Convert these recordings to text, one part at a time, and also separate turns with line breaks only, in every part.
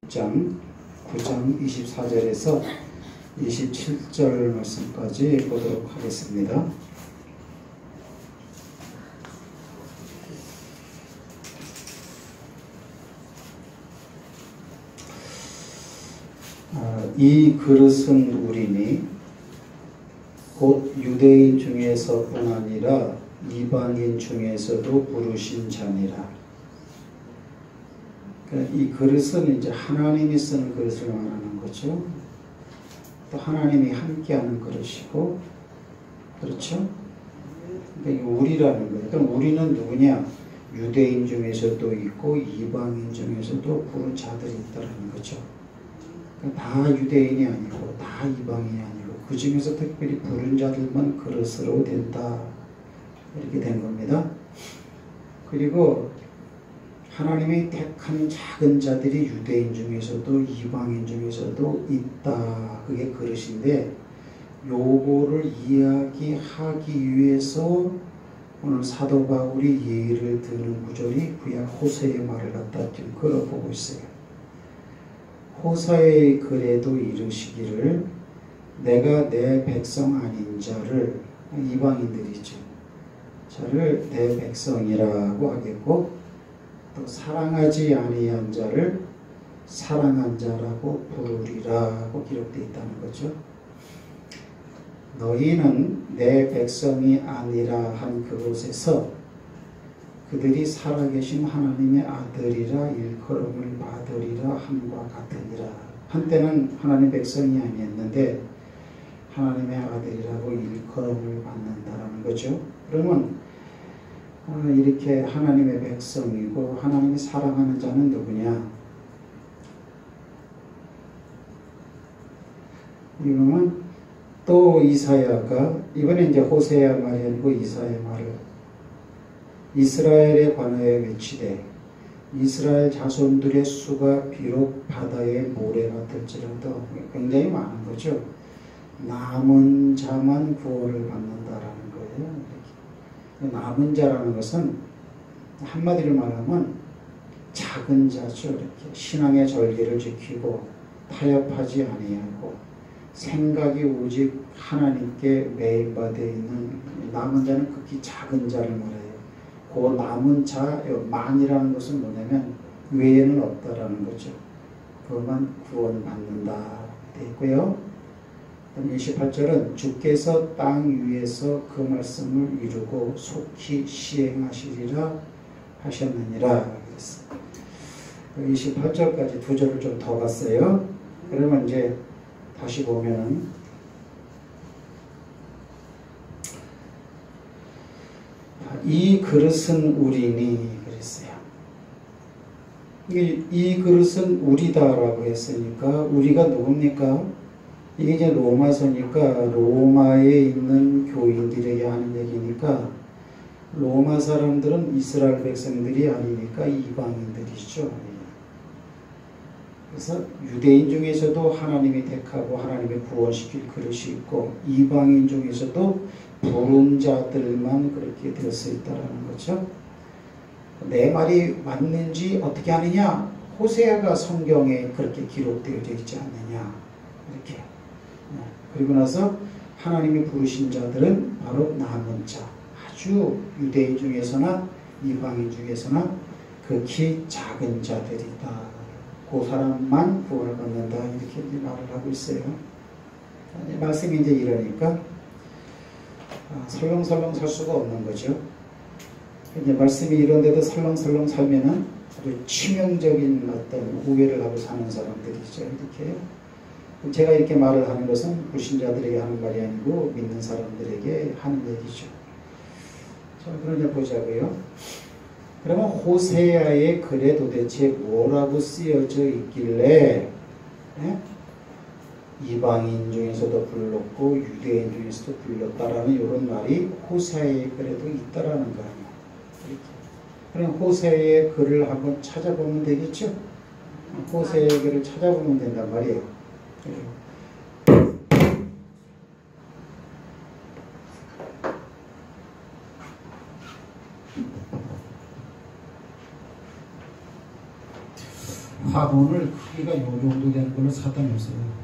9장 24절에서 27절 말씀까지 보도록 하겠습니다. 이 그릇은 우리니 곧 유대인 중에서뿐 아니라 이방인 중에서도 부르신 자니라. 이 그릇은 이제 하나님이 쓰는 그릇을 말하는 거죠. 또 하나님이 함께하는 그릇이고, 그렇죠? 그러니까 우리라는 거예요. 그럼 우리는 누구냐? 유대인 중에서도 있고 이방인 중에서도 부른 자들이 있다는 거죠. 그러니까 다 유대인이 아니고 다 이방인이 아니고 그 중에서 특별히 부른 자들만 그릇으로 된다. 이렇게 된 겁니다. 그리고 하나님이 택한 작은 자들이 유대인 중에서도 이방인 중에서도 있다. 그게 그릇인데, 요거를 이야기하기 위해서 오늘 사도 바울이 예를 드는 구절이 구약 호세의 말을 갖다 좀 걸어보고 있어요. 호세의 글에도 이르시기를 내가 내 백성 아닌 자를, 이방인들이죠, 자를 내 백성이라고 하겠고, 또 사랑하지 아니한 자를 사랑한 자라고 부르리라고 기록되어 있다는 거죠. 너희는 내 백성이 아니라 한 그곳에서 그들이 살아계신 하나님의 아들이라 일컬음을 받으리라 함과 같으니라. 한때는 하나님 백성이 아니었는데 하나님의 아들이라고 일컬음을 받는다라는 거죠. 그러면 이렇게 하나님의 백성이고 하나님이 사랑하는 자는 누구냐? 이거는 또 이사야가, 이번에 이제 호세야 말이 아니고 이사야 말을 이스라엘에 관하여 외치되 이스라엘 자손들의 수가 비록 바다의 모래 같을지라도, 굉장히 많은 거죠. 남은 자만 구원을 받는다라는 거예요. 남은 자라는 것은 한마디로 말하면 작은 자죠. 이렇게 신앙의 절개를 지키고 타협하지 아니하고 생각이 오직 하나님께 매입받아 있는 남은 자는 극히 작은 자를 말해요. 그 남은 자, 만이라는 것은 뭐냐면 외에는 없다라는 거죠. 그것만 구원받는다 되어 있고요. 28절은 주께서 땅 위에서 그 말씀을 이루고 속히 시행하시리라 하셨느니라. 28절까지 두 절을 좀 더 봤어요. 그러면 이제 다시 보면은 이 그릇은 우리니 그랬어요. 이 그릇은 우리다라고 했으니까 우리가 누굽니까? 이게 이제 로마서니까 로마에 있는 교인들에게 하는 얘기니까 로마 사람들은 이스라엘 백성들이 아니니까 이방인들이죠. 그래서 유대인 중에서도 하나님이 택하고 하나님이 구원시킬 그릇이 있고 이방인 중에서도 부른 자들만 그렇게 되어서 있다는 거죠. 내 말이 맞는지 어떻게 하느냐? 호세아가 성경에 그렇게 기록되어 있지 않느냐? 이렇게. 그리고 나서 하나님이 부르신 자들은 바로 남은 자, 아주 유대인 중에서나 이방인 중에서나 극히 작은 자들이다. 그 사람만 구원을 받는다. 이렇게 말을 하고 있어요. 말씀이 이제 이러니까 설렁설렁 살 수가 없는 거죠. 이제 말씀이 이런데도 설렁설렁 살면은 아주 치명적인 어떤 우회를 하고 사는 사람들이죠. 이렇게. 제가 이렇게 말을 하는 것은 불신자들에게 하는 말이 아니고 믿는 사람들에게 하는 얘기죠. 자, 그럼 이제 보자고요. 그러면 호세아의 글에 도대체 뭐라고 쓰여져 있길래 이방인 중에서도 불렀고 유대인 중에서도 불렀다라는 이런 말이 호세아의 글에도 있다라는 거 아니에요. 이렇게. 그럼 호세아의 글을 한번 찾아보면 되겠죠. 호세아의 글을 찾아보면 된단 말이에요. 화분을 크기가 요 정도 되는 걸로 사다 놨어요.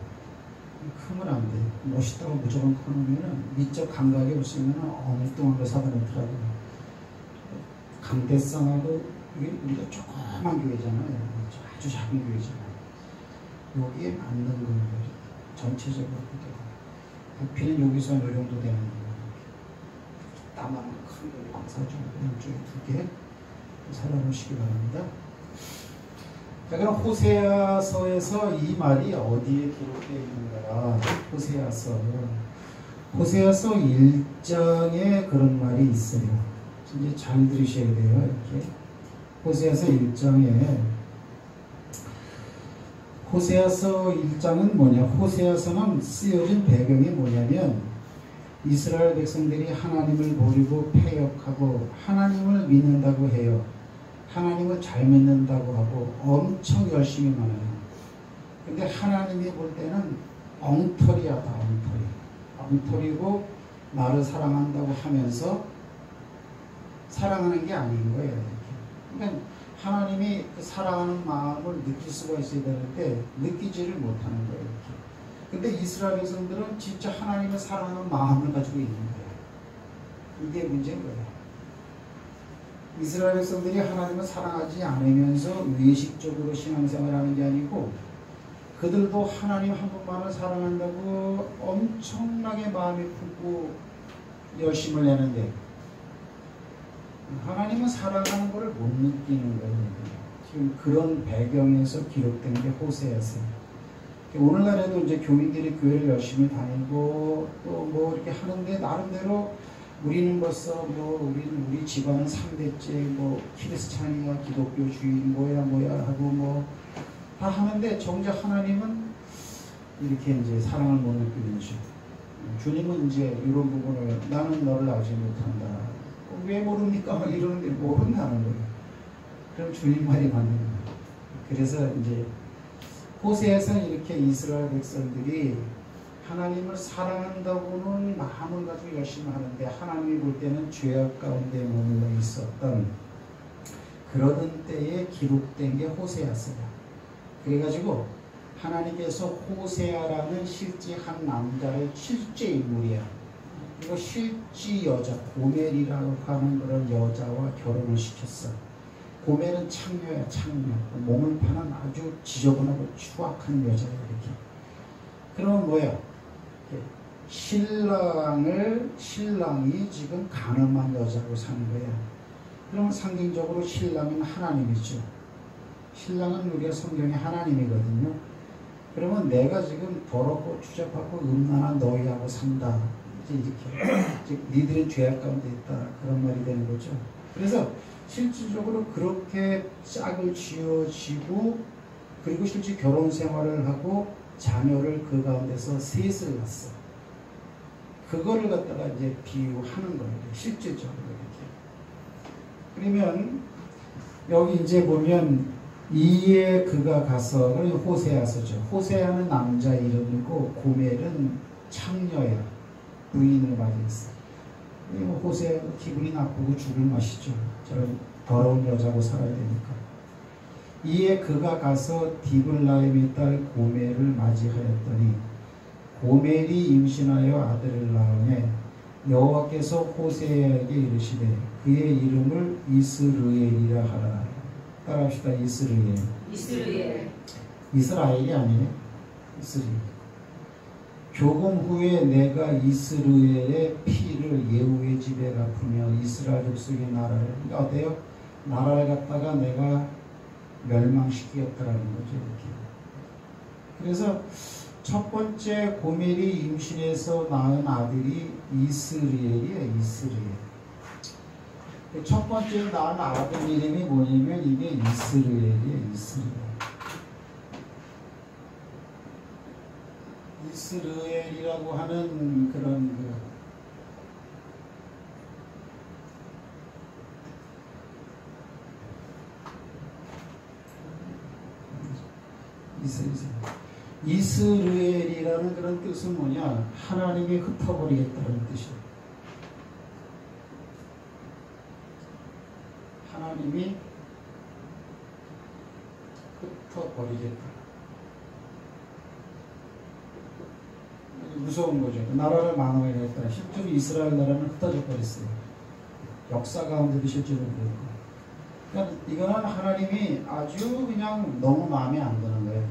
크면 안 돼. 멋있다고 무조건 커놓으면 미적 감각이 없으면 엉뚱한 거 사다 놓더라고요. 강대상하고 이게 우리가 조그만 교회잖아요. 아주 작은 교회잖아요. 여기에 맞는 거예요. 전체적으로. 부피는 여기서 요 정도 되는 거예요. 나만한 큰 거 사주고 이쪽에 2개 사다 놓으시기 바랍니다. 자, 그럼 호세아서에서 이 말이 어디에 기록되어 있는가? 호세아서 1장에 그런 말이 있어요. 이제 잘 들으셔야 돼요. 이렇게 호세아서 1장에 호세아서 1장은 뭐냐? 호세아서는 쓰여진 배경이 뭐냐면 이스라엘 백성들이 하나님을 모르고 패역하고 하나님을 믿는다고 해요. 하나님을 잘 믿는다고 하고 엄청 열심히 많아요. 근데 하나님이 볼 때는 엉터리하다. 엉터리고 나를 사랑한다고 하면서 사랑하는 게 아닌 거예요. 그러니까 하나님이 그 사랑하는 마음을 느낄 수가 있어야 되는데 느끼지를 못하는 거예요. 근데 이스라엘 백성들은 진짜 하나님을 사랑하는 마음을 가지고 있는 거예요. 이게 문제인 거예요. 이스라엘 백성들이 하나님을 사랑하지 않으면서 외식적으로 신앙생활하는 게 아니고 그들도 하나님 한 분만을 사랑한다고 엄청나게 마음이 품고 열심을 내는데 하나님은 사랑하는 것을 못 느끼는 거예요. 지금 그런 배경에서 기록된 게 호세아서. 오늘날에도 이제 교인들이 교회를 열심히 다니고 또 뭐 이렇게 하는데 나름대로 우리는 벌써 우리 집안은 3대째 키리스찬이야 기독교주의 뭐야 하고 다 하는데 정작 하나님은 이렇게 이제 사랑을 못 느끼는 거죠. 주님은 이제 이런 부분을 나는 너를 알지 못한다. 왜 모릅니까? 이러는데 모른다는 거예요. 그럼 주님 말이 맞는 거예요. 그래서 이제 호세에서는 이렇게 이스라엘 백성들이 하나님을 사랑한다고는 마음을 가지고 열심히 하는데 하나님이 볼 때는 죄악 가운데 머물러 있었던 그러던 때에 기록된 게 호세아서야. 그래가지고 하나님께서 호세아라는 실제 한 남자의 실제 인물이야. 이거 실제 여자 고멜이라고 하는 그런 여자와 결혼을 시켰어. 고멜은 창녀야, 창녀. 몸을 파는 아주 지저분하고 추악한 여자야, 이렇게. 그러면 뭐야? 신랑이 지금 가늠한 여자로 사는 거야. 그러면 상징적으로 신랑은 하나님이죠. 신랑은 우리가 성경에 하나님이거든요. 그러면 내가 지금 더럽고 추잡하고 음란한 너희하고 산다. 이렇게 니들은 죄악 가운데 있다. 그런 말이 되는 거죠. 그래서 실질적으로 그렇게 짝을 지어지고 그리고 실제 결혼 생활을 하고 자녀를 그 가운데서 셋을 낳았어. 그거를 갖다가 이제 비유하는 거예요. 실질적으로 이렇게. 그러면 여기 이제 보면 이에 그가 가서 호세아서죠. 호세아는 남자 이름이고 고멜은 창녀야. 부인을 맞이했어. 호세아가 기분이 나쁘고 죽을 맛이죠. 저런 더러운 여자고 살아야 되니까. 이에 그가 가서 디블라임의 딸 고멜을 맞이하였더니 고멜이 임신하여 아들을 낳으매 여호와께서 호세아에게 이르시되 그의 이름을 이스르엘이라 하라. 따라합시다. 이스라엘이 아니에요. 이스라엘. 조금 후에 내가 이스라엘의 피를 예후의 집에 갚으며 이스라엘 족속의 나라를, 그러니까 어때요? 나라를 갖다가 내가 멸망시키겠다라는 거죠. 이렇게. 그래서 첫 번째 고멜이 임신해서 낳은 아들이 이스라엘이에요. 이스라엘. 첫 번째 낳은 아들 이름이 뭐냐면 이게 이스라엘이에요. 이스라엘이라고 하는 그런 이스라엘이라는 그런 뜻은 뭐냐? 하나님이 흩어버리겠다는 뜻이에요. 하나님이 흩어버리겠다. 무서운 거죠. 나라를 망하겠다. 실제로 이스라엘 나라는 흩어져 버렸어요. 역사 가운데도 실제로 그렇고. 그러니까 이거는 하나님이 아주 그냥 너무 마음에 안 드는 거예요.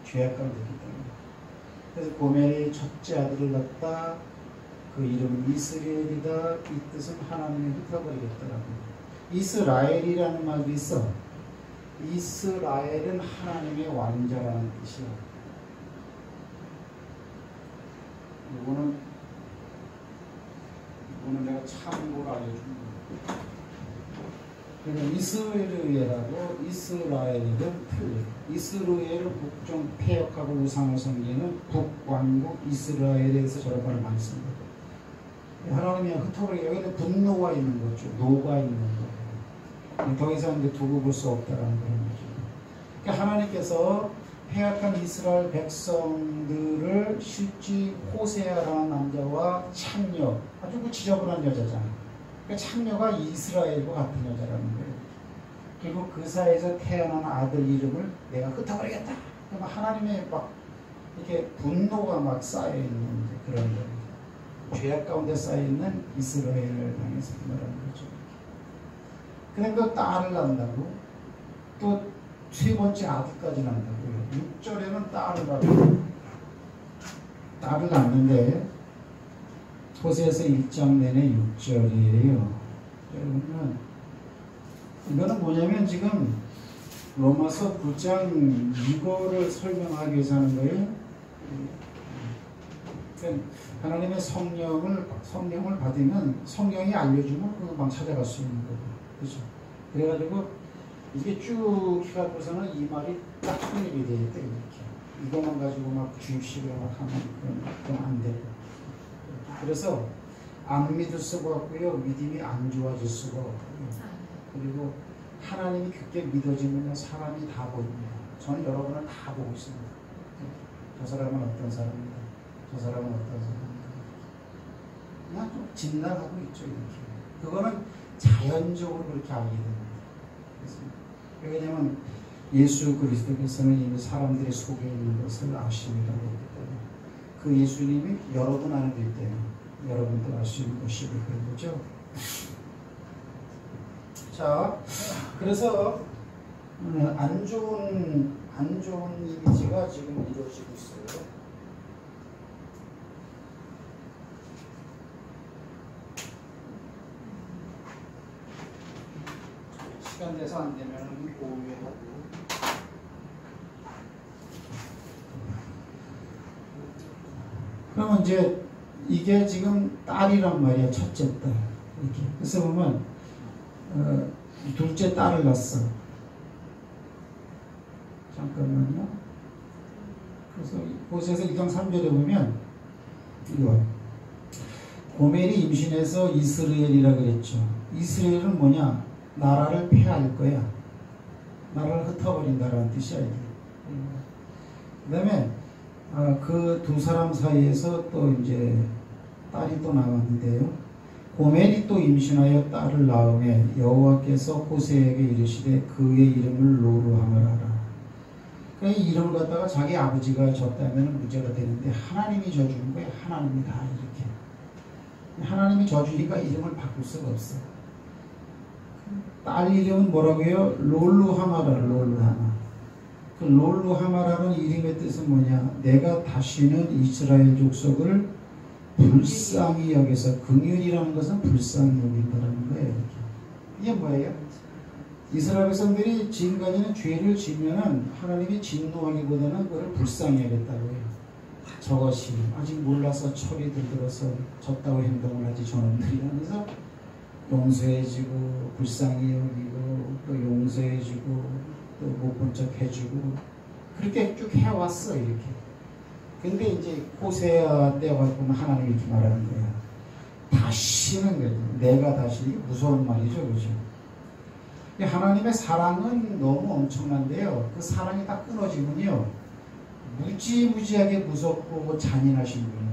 죄악감이 있기 때문에. 그래서 고멜이 첫째 아들을 낳았다. 그 이름은 이스라엘이다. 이 뜻은 하나님이 흩어버리겠더라고요. 이스라엘이라는 말도 있어. 이스라엘은 하나님의 왕자라는 뜻이야. 이거는 내가 참고로 알려준 거야. 그러니까 이스라엘이라고 이스라엘은 틀려. 이스라엘은 북쪽 폐역하고 우상을 섬기는 북왕국 이스라엘에서 저런 말을 많이 씁니다. 하나님이 흩어버리게 여기는 분노가 있는 거죠. 노가 있는 거예요. 더 이상 이제 두고 볼 수 없다라는 그런 거죠. 그러니까 하나님께서 패역한 이스라엘 백성들을 실제 호세아라는 남자와 창녀, 아주 그 지저분한 여자잖아요. 그러니까 창녀가 이스라엘과 같은 여자라는 거예요. 그리고 그 사이에서 태어난 아들 이름을 내가 흩어버리겠다. 그러면 하나님의 막 이렇게 분노가 막 쌓여있는 그런 거예요. 죄악 가운데 쌓여있는 이스라엘을 향해서 말하는 거죠. 그러니까 딸을 낳는다고 또 세 번째 아들까지 낳는다고요. 6절에는 딸을 낳는데 호세아서 1장 내내 6절이에요. 여러분 이거는 뭐냐면 지금 로마서 9장 이거를 설명하기 위해서 하는 거예요. 그러니까 하나님의 성령을 받으면 성령이 알려주면 그만 찾아갈 수 있는 거예요. 그렇죠? 그래가지고 이게 쭉 해갖고서는 이 말이 딱 통일이 되겠다 이렇게. 이것만 가지고 막 주입식으로 막 하면 그건 안 되고. 그래서 안 믿을 수가 없고요. 믿음이 안 좋아질 수가 없고요. 그리고 하나님이 그렇게 믿어지면 사람이 다 보입니다. 저는 여러분을 다 보고 있습니다. 저 사람은 어떤 사람입니다. 저 사람은 어떤 사람입니다. 그냥 좀 진단하고 있죠. 이렇게. 그거는 자연적으로 그렇게 알게 됩니다. 왜냐하면 예수 그리스도께서는 이미 사람들의 속에 있는 것을 아심이라고 했기 때문에 그 예수님이 여러분 안에 있기 때문에 여러분도 알 수 있는 것이고 그런 거죠. 자, 그래서 안 좋은 이미지가 지금 이루어지고 있어요. 시간 내서 안 되면 오해하고. 그러면 이제 이게 지금 딸이란 말이야. 첫째 딸. 이렇게. 그래서 보면 둘째 딸을 낳았어. 잠깐만요. 그래서 호세아서 2장 3절에 보면 이거 고멜이 임신해서 이스라엘이라 그랬죠. 이스라엘은 뭐냐? 나라를 폐할 거야. 나라를 흩어버린다라는 뜻이야 이게. 그 다음에 그 두 사람 사이에서 또 이제 딸이 또 나왔는데요. 고멜이 또 임신하여 딸을 낳음에 여호와께서 호세에게 이르시되 그의 이름을 로루함을 하라. 그러니까 이 이름을 갖다가 자기 아버지가 줬다면 문제가 되는데 하나님이 져주는 거예요. 하나님이 다 이렇게. 하나님이 져주니까 이름을 바꿀 수가 없어. 딸 이름은 뭐라고요? 롤루하마라. 롤루하마. 그 롤루하마라는 이름의 뜻은 뭐냐? 내가 다시는 이스라엘 족속을 불쌍히 여겨서, 긍휼이라는 것은 불쌍히 여긴다는 거예요. 이렇게. 이게 뭐예요? 이스라엘 백성들이 지금까지는 죄를 지면은 하나님이 진노하기보다는 그걸 불쌍히 여겼다고 해요. 저것이 아직 몰라서 철이 들들어서 졌다고 행동을 하지 저놈들이 하면서 용서해주고 불쌍히 여기고 또 용서해주고 또 못 본 척 해주고 그렇게 쭉 해왔어 이렇게. 근데 이제 호세아 때 보면 하나님이 이렇게 말하는 거야. 다시는 거예요. 내가 다시. 무서운 말이죠, 그죠? 하나님의 사랑은 너무 엄청난데요. 그 사랑이 다 끊어지면요 무지무지하게 무섭고 잔인하신 분입니다.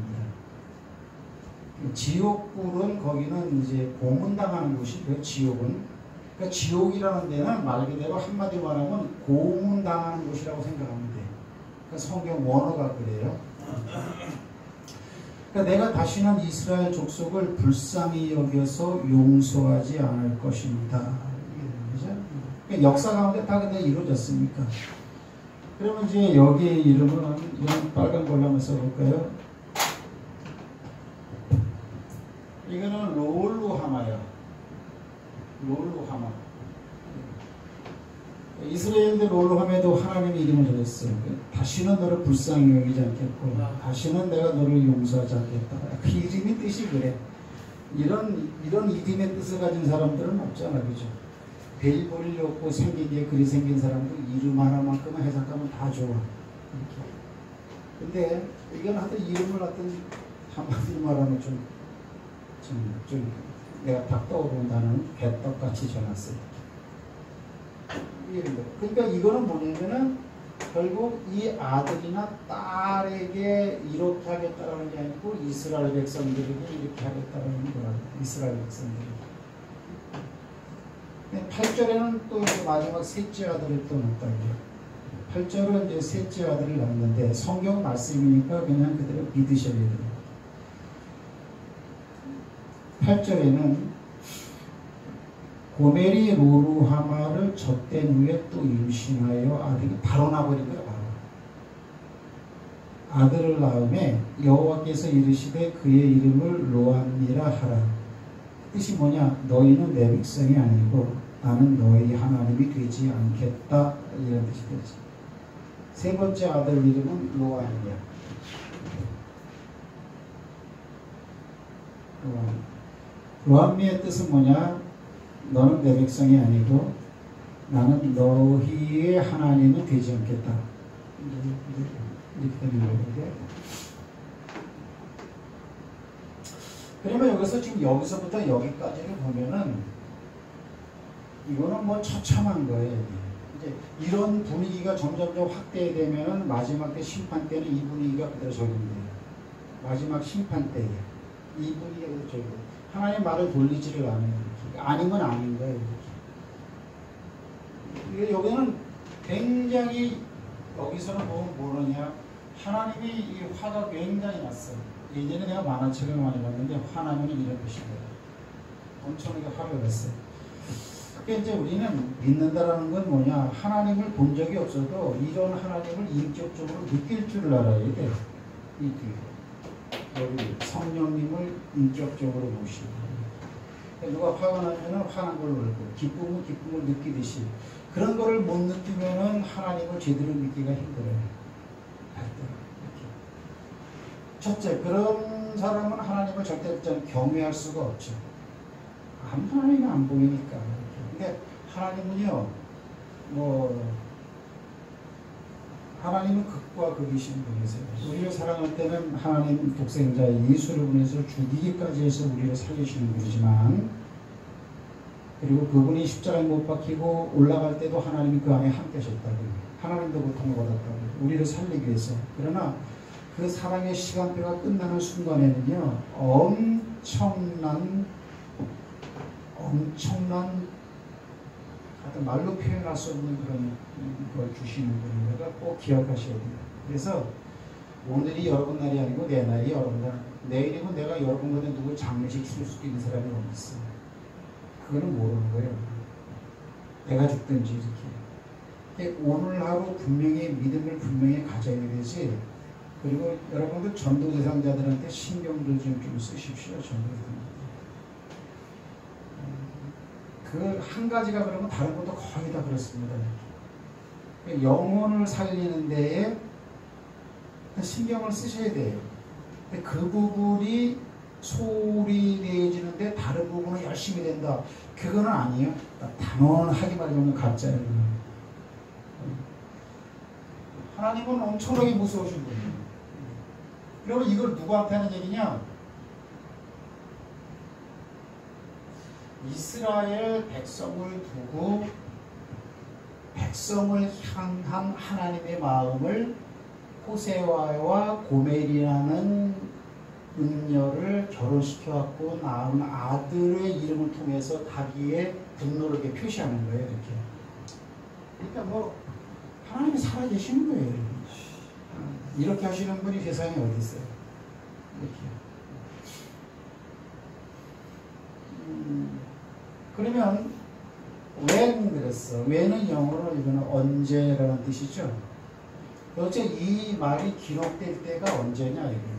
지옥불은 거기는 이제 고문당하는 곳이고요. 지옥은 그러니까 지옥이라는 데는 말 그대로 한마디로 말하면 고문당하는 곳이라고 생각하면 돼. 그러니까 성경 원어가 그래요. 그러니까 내가 다시는 이스라엘 족속을 불쌍히 여겨서 용서하지 않을 것입니다. 그죠? 그러니까 역사 가운데 다 근데 이루어졌습니까? 그러면 이제 여기 이름은 이런 빨간 걸로 한번 써볼까요? 이거는 롤루하마야. 롤루하마. 이스라엘들 롤루하마에도 하나님의 이름을 적었어요. 다시는 너를 불쌍히 여기지 않겠고, 다시는 내가 너를 용서하지 않겠다. 그 이름의 뜻이 그래. 이런 이름의 뜻을 가진 사람들은 없잖아, 그죠? 별 볼일 없고 생긴 게 그리 생긴 사람도 이름 하나만큼은 해석하면 다 좋아. 이렇게. 근데 이건 하여튼 이름을 하여튼 한마디로 말하면 좀 내가 딱 떠오른다는 개떡같이 전했어요. 그러니까 이거는 뭐냐면은 결국 이 아들이나 딸에게 이렇게 하겠다라는 게 아니고 이스라엘 백성들에게 이렇게 하겠다라는 거라고. 이스라엘 백성들에게. 8절에는 또 이제 마지막 셋째 아들을 또 낳았다고. 8절은 이제 셋째 아들을 낳는데 성경 말씀이니까 그냥 그대로 믿으셔야 돼요. 8절에는 고멜이 로루하마를 젖댄 후에 또 임신하여 아들이 바로 나버린 거야. 바로. 아들을 낳음에 여호와께서 이르시되 그의 이름을 로암니라 하라. 뜻이 뭐냐? 너희는 내 백성이 아니고 나는 너희 하나님이 되지 않겠다. 이런 뜻이 되지. 세 번째 아들 이름은 로암이야. 로암미의 뜻은 뭐냐? 너는 내 백성이 아니고 나는 너희의 하나님은 되지 않겠다. 이렇게 되는 거예요. 그러면 여기서부터 여기까지를 보면은 이거는 뭐 처참한 거예요. 이제 이런 분위기가 점점점 확대되면은 마지막 때 심판 때는 이 분위기가 그대로 적용돼요. 마지막 심판 때에 이 분위기가 그대로 적용돼요. 하나님 말을 돌리지를 않아요. 아닌 건 아닌 거예요. 여기는 굉장히 여기서는 보면 뭐느냐? 하나님이 이 화가 굉장히 났어요. 예전에 내가 만화책을 많이 봤는데 화나면 이런 뜻이거든요. 엄청나게 화가 났어요. 그러니까 이제 우리는 믿는다라는 건 뭐냐? 하나님을 본 적이 없어도 이런 하나님을 인격적으로 느낄 줄 알아야 돼. 여기 성령님을 인격적으로 모시고. 누가 화가 나면 화난 걸로 알고, 기쁨은 기쁨을 느끼듯이 그런 거를 못 느끼면은 하나님을 제대로 믿기가 힘들어요. 첫째, 그런 사람은 하나님을 절대 경외할 수가 없죠. 하나님은 안 보이니까. 근데 하나님은요, 하나님은 극과 극이신 분이세요. 우리를 사랑할 때는 하나님 독생자 예수를 보내서 죽이기까지 해서 우리를 살리시는 분이지만, 그리고 그분이 십자가에 못 박히고 올라갈 때도 하나님이 그 안에 함께 하셨다고. 하나님도 고통을 받았다고. 우리를 살리기 위해서. 그러나 그 사랑의 시간표가 끝나는 순간에는요, 엄청난 하여튼 말로 표현할 수 없는 그런 걸 주시는 분인 걸 꼭 기억하셔야 돼요. 그래서 오늘이 여러분 날이 아니고 내 날이 여러분 날. 내일이면 내가 여러분보다 누구 장례식 칠 수 있는 사람이 없어. 그거는 모르는 거예요. 내가 죽든지 이렇게. 오늘 하루 분명히 믿음을 분명히 가져야 되지. 그리고 여러분들 전도 대상자들한테 신경도 좀 쓰십시오. 전도 대상자. 그 한 가지가 그러면 다른 것도 거의 다 그렇습니다. 영혼을 살리는 데에 신경을 쓰셔야 돼요. 근데 그 부분이 소홀히 내어지는데 다른 부분은 열심히 된다. 그거는 아니에요. 단언하게 말하면 가짜예요. 하나님은 엄청나게 무서우신 분이에요. 그러면 이걸 누구한테 하는 얘기냐? 이스라엘 백성을 두고 백성을 향한 하나님의 마음을 호세아와 고멜이라는 은녀를 결혼시켜갖고 낳은 아들의 이름을 통해서 자기의 분노를 이렇게 표시하는 거예요. 이렇게. 그러니까 뭐 하나님이 살아계시는 거예요. 이렇게 하시는 분이 세상에 어디 있어요? 이렇게. 그러면 when 그랬어. when은 영어로 이거는 언제라는 뜻이죠. 어째 이 말이 기록될 때가 언제냐 이거.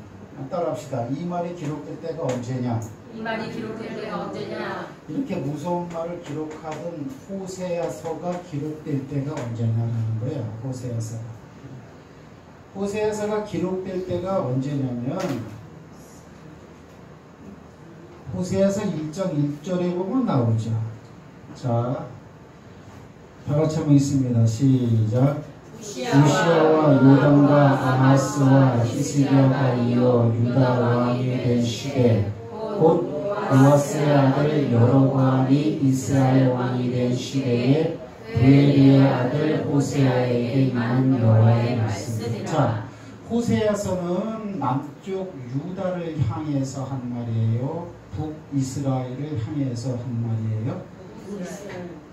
따라합시다. 이 말이 기록될 때가 언제냐?
이 말이 기록될 때가 언제냐?
이렇게 무서운 말을 기록하던 호세아서가 기록될 때가 언제냐라는 거예요. 호세아서가. 호세아서가 기록될 때가 언제냐면 호세아서 1장 1절에 보면 나오죠. 자, 다 같이 한번 있습니다. 시작. 우시아와 요담과 아하스와 히스기야가 이어 유다 왕이 된 시대 곧 요아스의 아들 여로보암이 이스라엘 왕이 된 시대에 부엘리의 아들 호세아에게 임한 여호와의 말씀이라. 자, 호세아서는 남쪽 유다를 향해서 한 말이에요. 북이스라엘을 향해서 한 말이에요.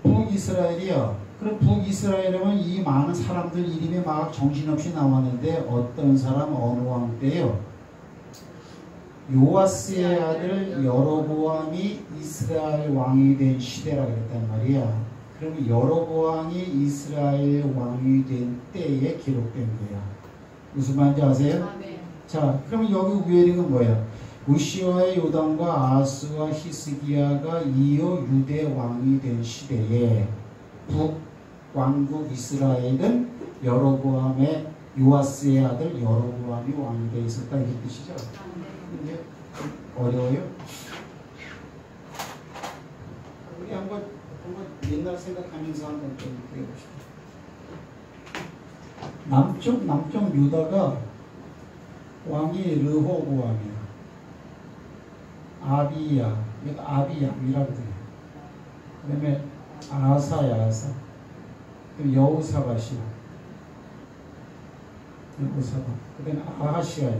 북이스라엘이요. 그럼 북이스라엘은 이 많은 사람들 이름이 막 정신없이 나왔는데 어떤 사람 어느 왕 때요? 요아스의 아들 여로보암이 이스라엘 왕이 된 시대라 그랬단 말이야. 그럼 여로보암이 이스라엘 왕이 된 때에 기록된 거야. 무슨 말인지 아세요? 자, 그럼 여기 위에는 뭐야? 우시아의 요담과 아하스와 히스기야가 이어 유대 왕이 된 시대에 북왕국 이스라엘은 여로보암의 요아스의 아들 여로보암이 왕이 되어 있었다 이게 뜻이죠. 근데 어려워요? 우리 한번 옛날 생각하면서 한번 좀 해봅시다. 남쪽 유다가 왕이 르호보암이야. 아비야, 아비야이라고 해요. 그 다음에 아사야, 아사. 그럼 여우사밧이야. 여우사밧. 그 다음에 아하시아야.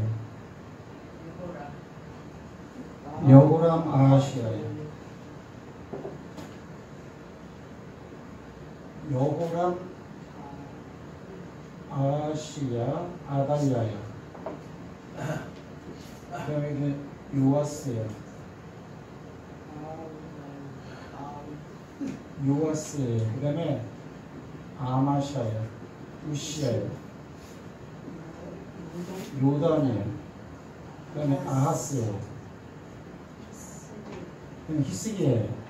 여호람 아하시아야. 여호람 아하시야 아달야야. 그 다음에 요아스야. 요아스예요. 그 다음에 아마샤예요. 우시아예요. 요담이에요. 그 다음에 아하스예요. 그 다음에 히스기야예요.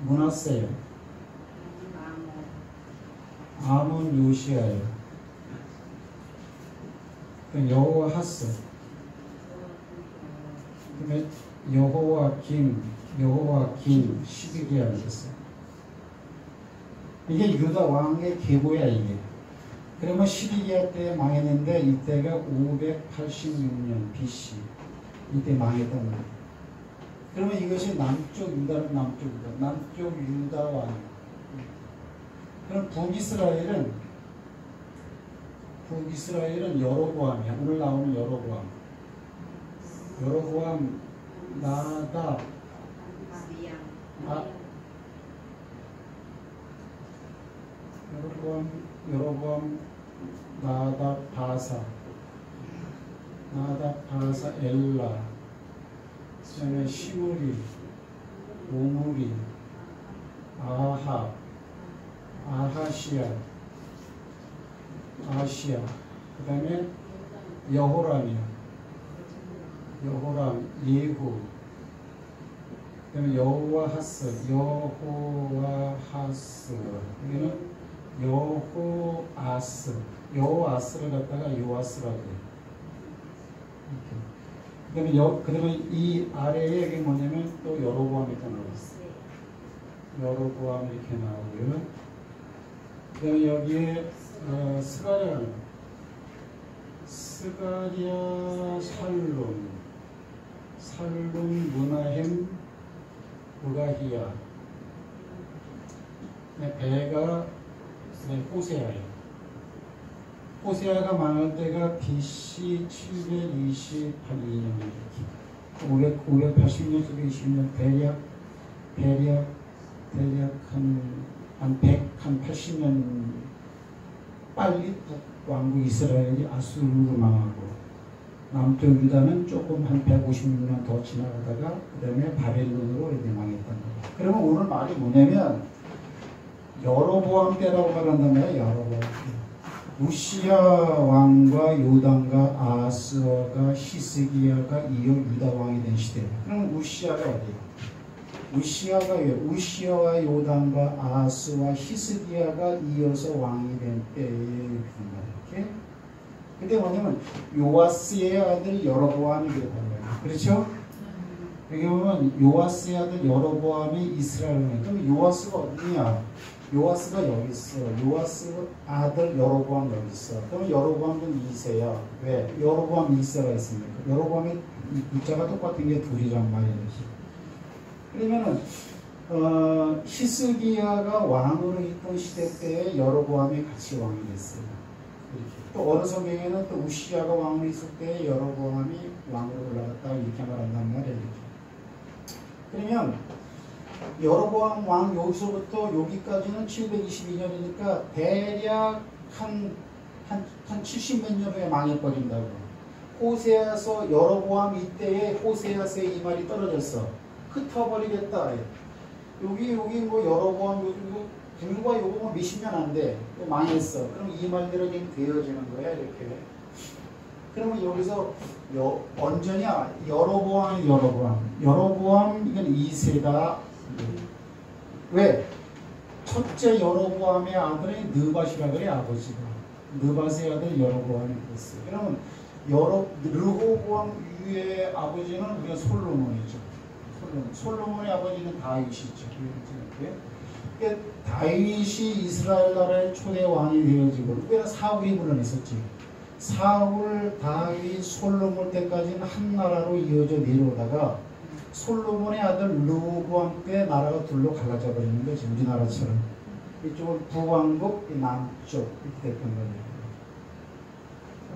문하세예요. 아몬 요시아예요. 그 다음에 여호와하스. 그 다음에 여호와김 12개가 있었어요. 이게 유다 왕의 계보야 이게. 그러면 12개월 때 망했는데 이때가 586년 BC 이때 망했단 말이에요. 그러면 이것이 남쪽 유다는 남쪽 유다 왕. 그럼 북이스라엘은 여로보암이야. 오늘 나오는 여로보암 나답 여로보암 나답 바사 엘라 그다음에 시므리 오므리 아합 아하시아 아시아 그 다음에 여호람이야. 여호람 예후 그 다음에 여호와하스 여기는 여호아스를 갖다가 요아스라고 해요. 그 다음에 이 아래에 이게 뭐냐면 또 여로보암이 또 나왔어요. 여로보암 이렇게 나오고요. 그 다음에 여기에 스가랴 살룸 무나햄 부가히야 배가 호세아예요. 호세아가 망할 때가 BC 728년, 580년, 720년, 대략 한 80년 빨리 북왕국 이스라엘이 아수르로 망하고, 남쪽 유다는 조금 한 150년 더 지나가다가 그 다음에 바벨론으로 이제 망했던 거예요. 그러면 오늘 말이 뭐냐면 여로보암 때라고 말한단 말이에요. 여로보암 때. 우시야 왕과 요담과 아하스가 히스기야가 이어 유다 왕이 된 시대예요. 그럼 우시야가 어디예요? 우시야가 왜? 우시야와 요담과 아하스와 히스기야가 이어서 왕이 된 때에 이렇게. 근데 뭐냐면 요아스의 아들 여로보암이 그랬단 말이에요. 그렇죠? 여기 보면 요아스의 아들 여로보암이 이스라엘을. 그럼 요아스가 어디냐? 요아스가 여기 있어. 요아스 아들 여로보암 여기 있어. 그럼 여로보암은 2세야. 왜? 여로보암 2세가 있습니까? 여로보암이 글자가 똑같은 게 둘이란 말이에요. 그러면은 히스기야가 왕으로 있던 시대 때에 여로보암이 같이 왕이 됐어요. 이렇게. 또 어느 성경에는 또 우시야가 왕으로 있을 때 여로보암이 왕으로 올라갔다 이렇게 말한단 말이에요. 이렇게. 그러면 여로보암 왕 여기서부터 여기까지는 722년이니까 대략 한 70몇 년 후에 망해버린다고. 호세아서 여로보암 이때에 호세아서의 이 말이 떨어졌어. 흩어버리겠다. 여기 뭐 여로보암 요즘 불과 요거 뭐 몇십 년 안 돼. 또 망했어. 그럼 이 말대로 지금 되어지는 거야 이렇게. 그러면 여기서 언제냐? 여로보암 이건 2세다. 왜? 첫째 여로보암의 아들이 느밧이라 그래. 아버지가 느밧의 아들 여로보암이 됐어요. 그러면 르호보암 위의 아버지는 우리가 솔로몬이죠. 솔로몬의 아버지는 다윗이죠. 그러니까 다윗이 이스라엘 나라의 초대 왕이 되어지고, 그때는 사울이 물러났었지. 사울, 다윗, 솔로몬 때까지는 한 나라로 이어져 내려오다가 솔로몬의 아들 르호보암 때 나라가 둘로 갈라져 버리는 거지. 우리나라처럼 이쪽은 북왕국, 남쪽 이렇게 됐던 거예요.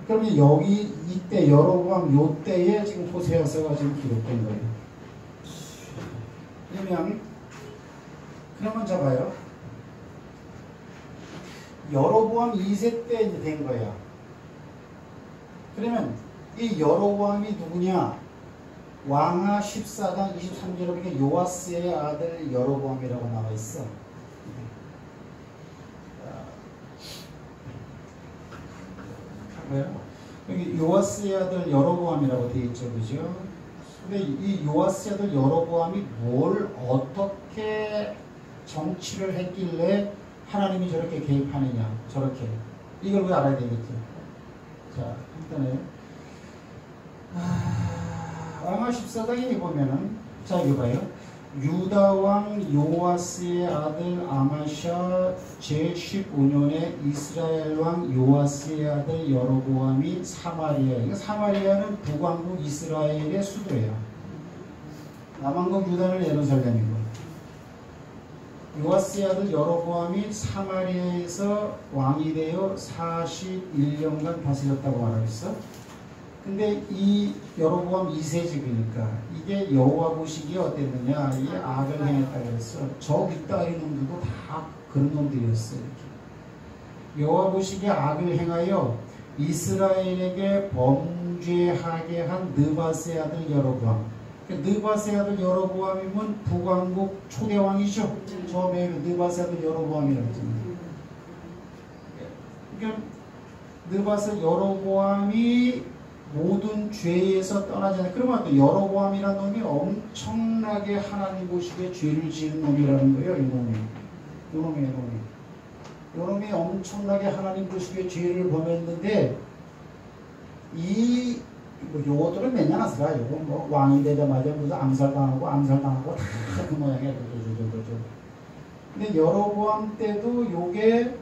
그러면 여기 이때 여로보암 요 때에 지금 호세아서가 지금 기록된 거예요. 그러면 잡아요. 여로보암 2세 때 이제 된 거야. 그러면 이 여로보암이 누구냐? 왕하 14장 23절에 보니까 요아스의 아들 여로보암이라고 나와 있어. 여기 요아스의 아들 여로보암이라고 되어 있죠, 그죠? 근데 이 요아스의 아들 여로보암이 뭘 어떻게 정치를 했길래 하나님이 저렇게 개입하느냐, 저렇게. 이걸 왜 알아야 되겠죠? 자, 일단은 왕하 14장에 보면은, 자, 이거 봐요. 유다왕 요아스의 아들 아마샤 제15년에 이스라엘왕 요아스의 아들 여로보암이 사마리아. 그러니까 사마리아는 북왕국 이스라엘의 수도예요. 남왕국 유다는 예루살렘이고. 요아스의 아들 여로보암이 사마리아에서 왕이 되어 41년간 다스렸다고 말하고 있어. 근데 이 여로보암 2세집이니까 이게 여호와 보시기에 어땠느냐, 이 악을 행했다 그랬어. 저 윗다리 놈들도 다 그런 놈들이었어. 이렇게 여호와 보시기에 악을 행하여 이스라엘에게 범죄하게 한 느밧의 아들 여로보암. 느밧의 아들 여로보암이면 북왕국 초대왕이죠. 처음에 느밧의 아들 여로보암이라고 했잖아요. 그러니까 느밧의 여로보암이 모든 죄에서 떠나지 않아요. 그러면 또 여로보암이라는 놈이 엄청나게 하나님 보시기에 죄를 지은 놈이라는 거예요. 이 놈이 엄청나게 하나님 보시기에 죄를 범했는데, 요것들은 맨날 하더라. 요거 뭐 왕이 되자마자 무슨 암살당하고 다 그 모양이야. 그죠. 근데 여로보암 때도 요게,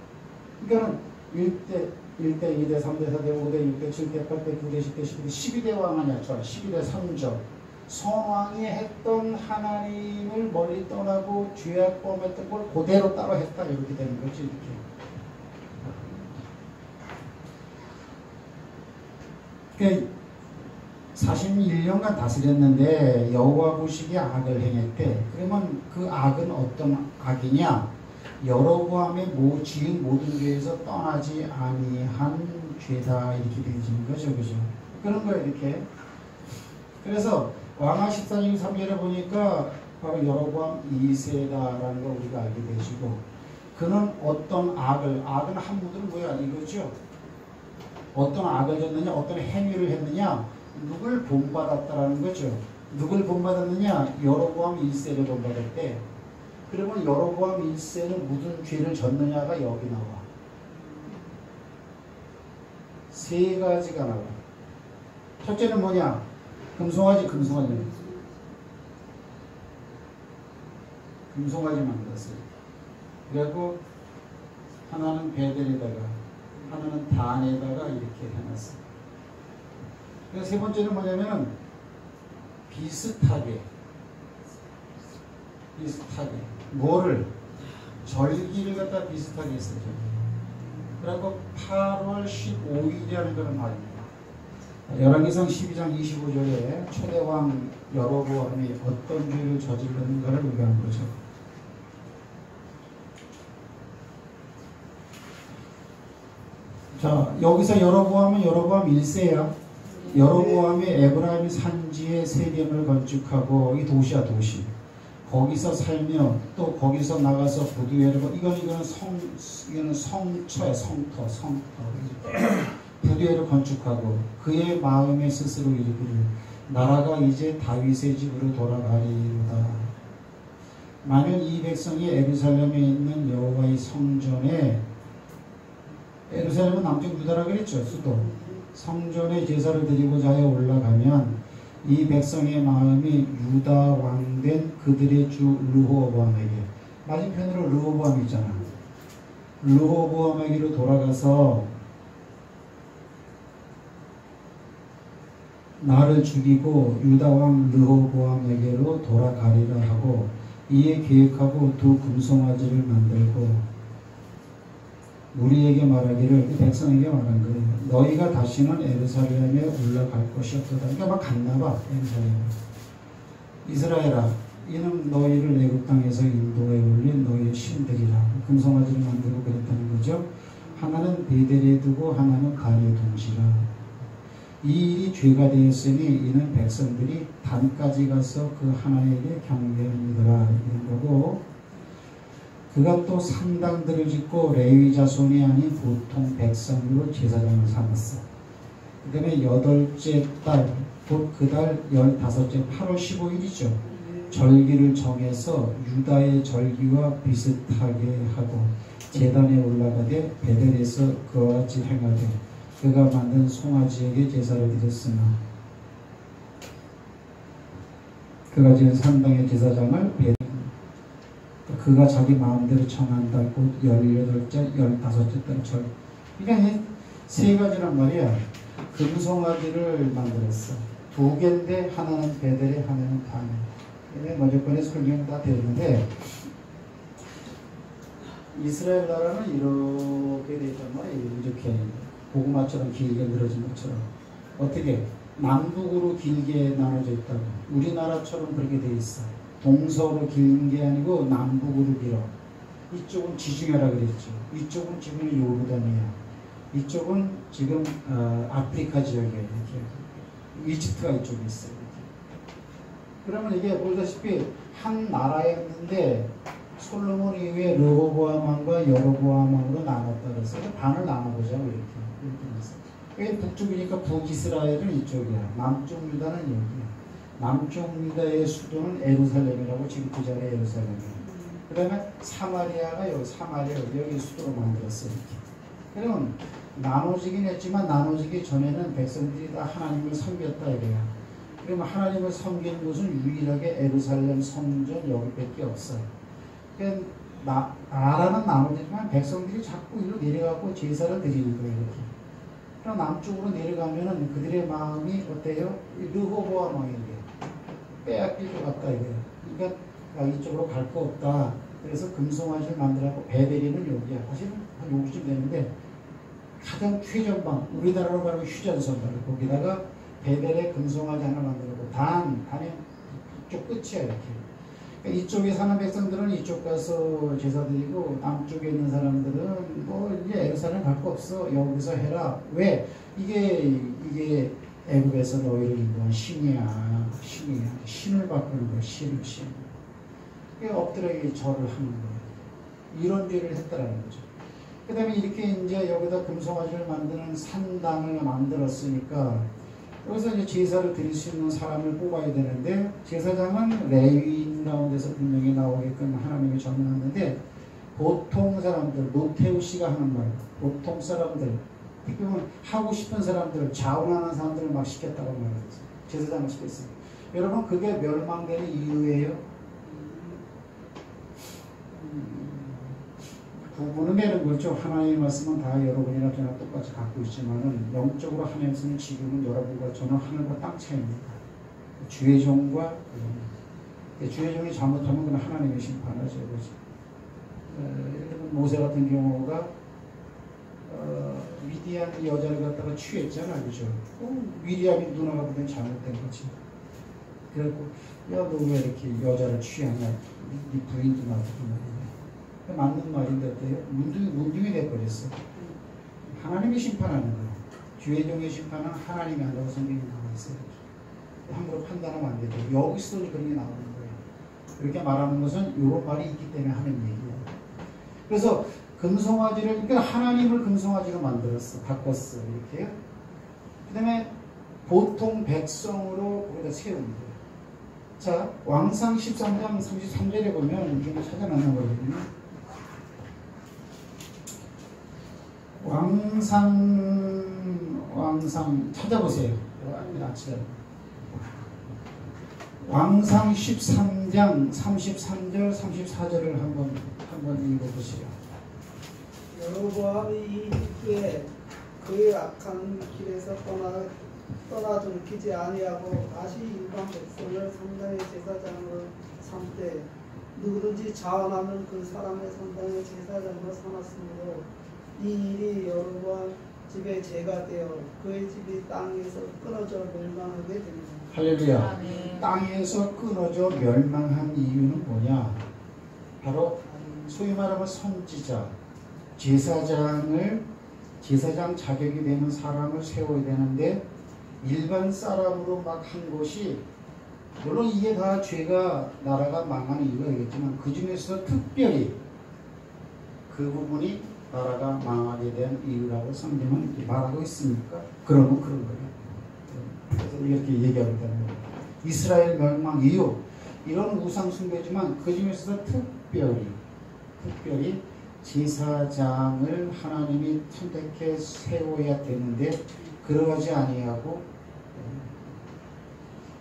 그러니까는 1대, 2대, 3대, 4대, 5대, 6대, 7대, 8대, 9대, 10대, 11대, 12대 왕 아니야. 12대 3적. 성왕이 했던 하나님을 멀리 떠나고 죄악 범했던 걸 그대로 따로 했다. 이렇게 되는 거지. 이렇게. 그러니까 41년간 다스렸는데 여호와 보시기에 악을 행했대. 그러면 그 악은 어떤 악이냐? 여로보암의 지은 모든 죄에서 떠나지 아니한 죄다 이렇게 되어지는 거죠, 그죠? 그런 거예요, 이렇게. 그래서 왕하 14장 3절에 보니까 바로 여로보암 2세다라는 걸 우리가 알게 되시고, 그는 어떤 악은 한무들은 뭐야 이거죠? 어떤 악을 했느냐, 어떤 행위를 했느냐, 누굴 본받았다라는 거죠. 누굴 본받았느냐? 여로보암 1세를 본받았대. 그러면 여로보암 1세는 무슨 죄를 졌느냐가 여기 나와. 세 가지가 나와. 첫째는 뭐냐? 금송아지 만들었어요. 그리고 하나는 베델에다가, 하나는 단에다가 이렇게 해놨어요. 그래서 세 번째는 뭐냐면은 비슷하게 뭐를? 절기를 갖다 비슷하게 했어요. 그리고 8월 15일이라는 거는 말입니다. 열왕기상 12장 25절에 초대왕 여로보암이 어떤 죄를 저질렀는가를 우리가 한 거죠. 자, 여기서 여로보암은 여로보암 1세야. 여로보암이 에브라임 산지에 세겜을 건축하고, 이 도시야, 도시. 거기서 살며 또 거기서 나가서 부두회를, 이거는 성처야, 성터. 부두회를 건축하고 그의 마음에 스스로 이르기를 나라가 이제 다윗의 집으로 돌아가리로다. 만일 이 백성이 예루살렘에 있는 여호와의 성전에, 예루살렘은 남쪽 유다라 그랬죠, 수도. 성전에 제사를 드리고자 하여 올라가면 이 백성의 마음이 유다 왕된 그들의 주 르호보암에게, 맞은편으로 르호보암 있잖아. 르호보암에게로 돌아가서 나를 죽이고 유다 왕 르호보암에게로 돌아가리라 하고, 이에 계획하고 두 금송아지를 만들고 우리에게 말하기를, 그 백성에게 말한 거예요. 너희가 다시는 예루살렘에 올라갈 것이 없도다. 그러니까 막 갔나봐, 예루살렘에. 이스라엘아, 이는 너희를 애굽 땅에서 인도해 올린 너희의 신들이라. 금송아지를 만들고 그랬다는 거죠. 하나는 베델에 두고 하나는 간에 둥지라. 이 일이 죄가 되었으니 이는 백성들이 단까지 가서 그 하나에게 경배합니다라 이런 거고, 그가 또 산당들을 짓고 레위 자손이 아닌 보통 백성으로 제사장을 삼았어. 그 다음에 8째 달, 곧 그 달 15째 8월 15일이죠. 절기를 정해서 유다의 절기와 비슷하게 하고 제단에 올라가되 베델에서 그와 같이 행하되 그가 만든 송아지에게 제사를 드렸으나, 그가 지은 산당의 제사장을 그가 자기 마음대로 정한다. 곧 18째, 15째 달 절. 그러니까 세 가지란 말이야. 금송아지를 만들었어. 2개인데 하나는 베델에 하나는 단에. 먼저번에 설명 다 되었는데, 이스라엘 나라는 이렇게 되어 있단 말이에요. 이렇게 고구마처럼 길게 늘어진 것처럼. 어떻게? 남북으로 길게 나눠져 있다고. 우리나라처럼 그렇게 되어 있어. 동서로 긴 게 아니고 남북으로 길어. 이쪽은 지중해라 그랬죠. 이쪽은 지금 요르단이야. 이쪽은 지금 아프리카 지역이에요. 이렇게. 이집트가 이쪽에 있어요. 이렇게. 그러면 이게 보다시피 한 나라였는데 솔로몬 이후에 르호보암 왕과 여로보암 왕으로 나눴다 그래서 반을 나눠보자고 이렇게 해서. 북쪽이니까 북이스라엘은 이쪽이야. 남쪽 유다는 여기야. 남쪽 유다의 수도는 예루살렘이라고, 지금 그 자리에 예루살렘이에요. 그 다음에 사마리아가 여기 수도로 만들었어요. 그러면 나눠지긴 했지만 나눠지기 전에는 백성들이 다 하나님을 섬겼다 이거야. 그러면 하나님을 섬기는 곳은 유일하게 예루살렘 성전 여기밖에 없어요. 그러니까 나라는 나눠지지만 백성들이 자꾸 이리로 내려가고 제사를 드리는 거예요. 이렇게. 그럼 남쪽으로 내려가면은 그들의 마음이 어때요? 르호보암 왕에게 빼앗길 것 같다 이거예요. 그러니까 이쪽으로 갈 거 없다. 그래서 금송아지를 만들라고, 베델이는 여기야. 사실은 한 여기쯤 되는데 가장 최전방, 우리나라로 말하면 휴전선을 거기다가 베델의 금송아지 하나 만들고 단에 이쪽 끝이야 이렇게. 그러니까 이쪽에 사는 백성들은 이쪽 가서 제사 드리고 남쪽에 있는 사람들은 뭐 이제 예루살렘 갈 거 없어 여기서 해라. 왜? 이게 애굽에서 너희를 인도한 신이야. 신을 바꾸는 거야. 신. 엎드려 절을 하는 거예요. 이런 죄를 했다라는 거죠. 그 다음에 이렇게 이제 여기다 금송아지를 만드는 산당을 만들었으니까 여기서 이제 제사를 드릴 수 있는 사람을 뽑아야 되는데 제사장은 레위인 가운데서 분명히 나오게끔 하나님이 정해놨는데 보통 사람들, 노태우 씨가 하는 말, 보통 사람들, 그러면 하고 싶은 사람들을 자원하는 사람들을 막 시켰다고 말했어요. 제사장을 시켰어요. 여러분 그게 멸망되는 이유예요. 구분은 되는 거죠. 하나님의 말씀은 다 여러분이나 저나 똑같이 갖고 있지만은 영적으로 하나님의 말씀은 지금은 여러분과 저는 하늘과 땅 차이입니다. 주의 종과 주의 종이 잘못하면 그건 하나님의 심판하죠. 여러분 모세 같은 경우가 미디안 여자를 갖다가 취했잖아, 그죠? 미디안이 누나가 보기엔 잘못된 거지. 그래갖고 야 너 왜 이렇게 여자를 취하냐? 네 부인도 놔두고 말이야. 맞는 말인데 어때요? 문둥이 돼버렸어. 하나님이 심판하는 거예요. 주의 종의 심판은 하나님이 한다고 성경에 나와 있어요. 함부로 판단하면 안 되고 여기서 그런 게 나오는 거예요. 이렇게 말하는 것은 이런 말이 있기 때문에 하는 얘기예요. 그래서 금송아지를 그러니까 하나님을 금송아지로 만들었어. 바꿨어. 이렇게요. 그 다음에 보통 백성으로 거기다 세운 거예요. 자, 왕상 13장 33절에 보면 이게 찾아놓는 거거든요. 왕상 찾아보세요. 왕상 13장 33절 34절을 한번 읽어보시죠.
여로보암이 이 후에 그의 악한 길에서 떠나들키지 아니하고 다시 일반 백성을 산당의 제사장으로 삼되 누구든지 자원하면 그 사람의 산당의 제사장으로 삼았으므로 이 일이 여로보암 집의 죄가 되어 그의 집이 땅에서 끊어져 멸망하게 됩니다.
할렐루야. 땅에서 끊어져 멸망한 이유는 뭐냐? 바로 소위 말하면 선지자, 제사장 자격이 되는 사람을 세워야 되는데 일반 사람으로 막 한 것이 물론 이게 다 죄가 나라가 망하는 이유가 있겠지만 그 중에서 특별히 그 부분이 나라가 망하게 된 이유라고 성경은 말하고 있습니까? 그러면 그런 거예요. 그래서 이렇게 얘기하고 있다는 거예요. 이스라엘 멸망 이유 이런 우상 숭배지만 그 중에서도 특별히 제사장을 하나님이 선택해 세워야 되는데 그러하지 아니하고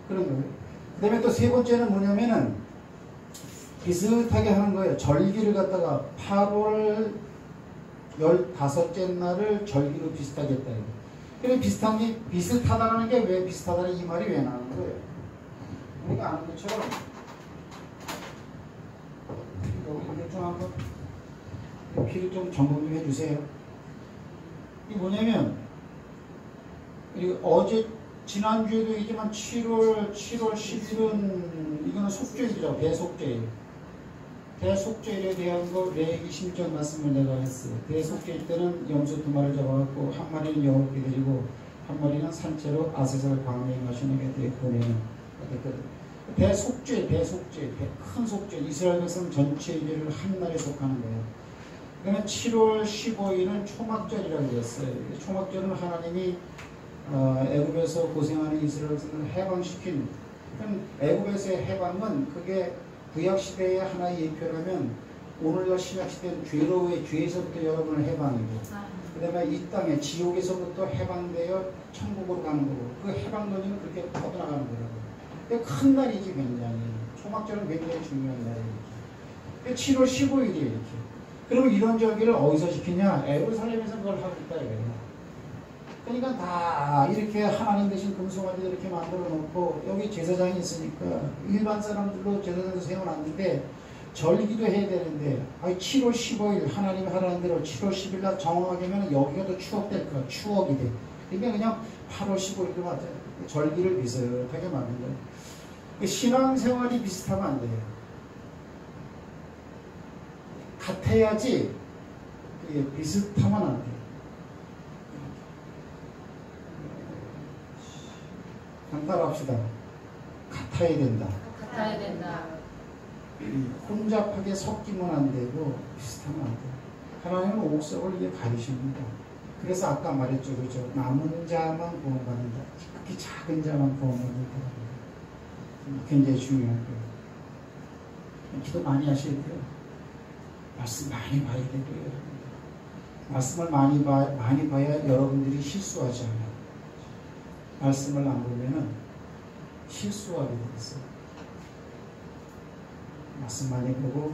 그런 거예요. 그 다음에 또 세 번째는 뭐냐면은 비슷하게 하는 거예요. 절기를 갖다가 8월 15째 날을 절기로 비슷하게 했다. 그래 비슷하다는 게 왜 비슷하다는 이 말이 왜 나오는 거예요? 우리가 아는 것처럼 이거 좀 한번 피를 좀 점검 좀 해주세요. 이게 뭐냐면 어제 지난주에도 얘기지만 7월 10일은 이거는 속죄일이죠. 대속죄일. 대속죄일에 대한 거 레위기 16장 말씀을 내가 했어요. 대속죄일 때는 염소 2마리를 잡아갖고 한 마리는 여호와께 드리고 한 마리는 산채로 아세살 광야에 가시는 게 보내는 대속죄, 큰 속죄. 이스라엘 백성 전체의 죄를 한 날에 속하는 거예요. 그러면 7월 15일은 초막절이라고 했어요. 초막절은 하나님이 애굽에서 고생하는 이스라엘 백성을 해방시킨 애굽에서의 해방은 그게 구약시대의 하나의 예표라면 오늘과 신약시대는 죄에서부터 여러분을 해방이고 그 다음에 이 땅에 지옥에서부터 해방되어 천국으로 가는 거고 그 해방론이는 그렇게 퍼져나가는 거라고. 큰 날이지 굉장히. 초막절은 굉장히 중요한 날이에요. 7월 15일이에요 이렇게. 그러면 이런 절기를 어디서 지키냐? 예루살렘에서 그걸 하고 있다 이거예요. 그러니까 다 이렇게 하나님 대신 금송아지를 이렇게 만들어 놓고 여기 제사장이 있으니까 일반 사람들로 제사장을 세워놨는데 절기도 해야 되는데 7월 15일 하나님이 하라는 대로 7월 10일 날 정확하게 하면 여기가 더 추억될 거야. 추억이 돼. 그러니까 그냥 8월 15일로 맞아요. 절기를 비슷하게 만든 거예요. 신앙생활이 비슷하면 안 돼요. 같아야지 비슷하면 안 돼요. 따라합시다. 같아야 된다.
같아야 된다.
혼잡하게 섞이면 안 되고 비슷하면 안 돼요. 하나님은 옥석을 이게 가리십니다. 그래서 아까 말했죠. 그죠? 남은 자만 구원받는다. 특히 작은 자만 구원받는다. 굉장히 중요한 거예요. 기도 많이 하셔야 돼요. 말씀 많이 봐야 되고요. 말씀을 많이 봐야 여러분들이 실수하지 않아요. 말씀을 안 보면은 실수하게 되겠어요. 말씀 많이 보고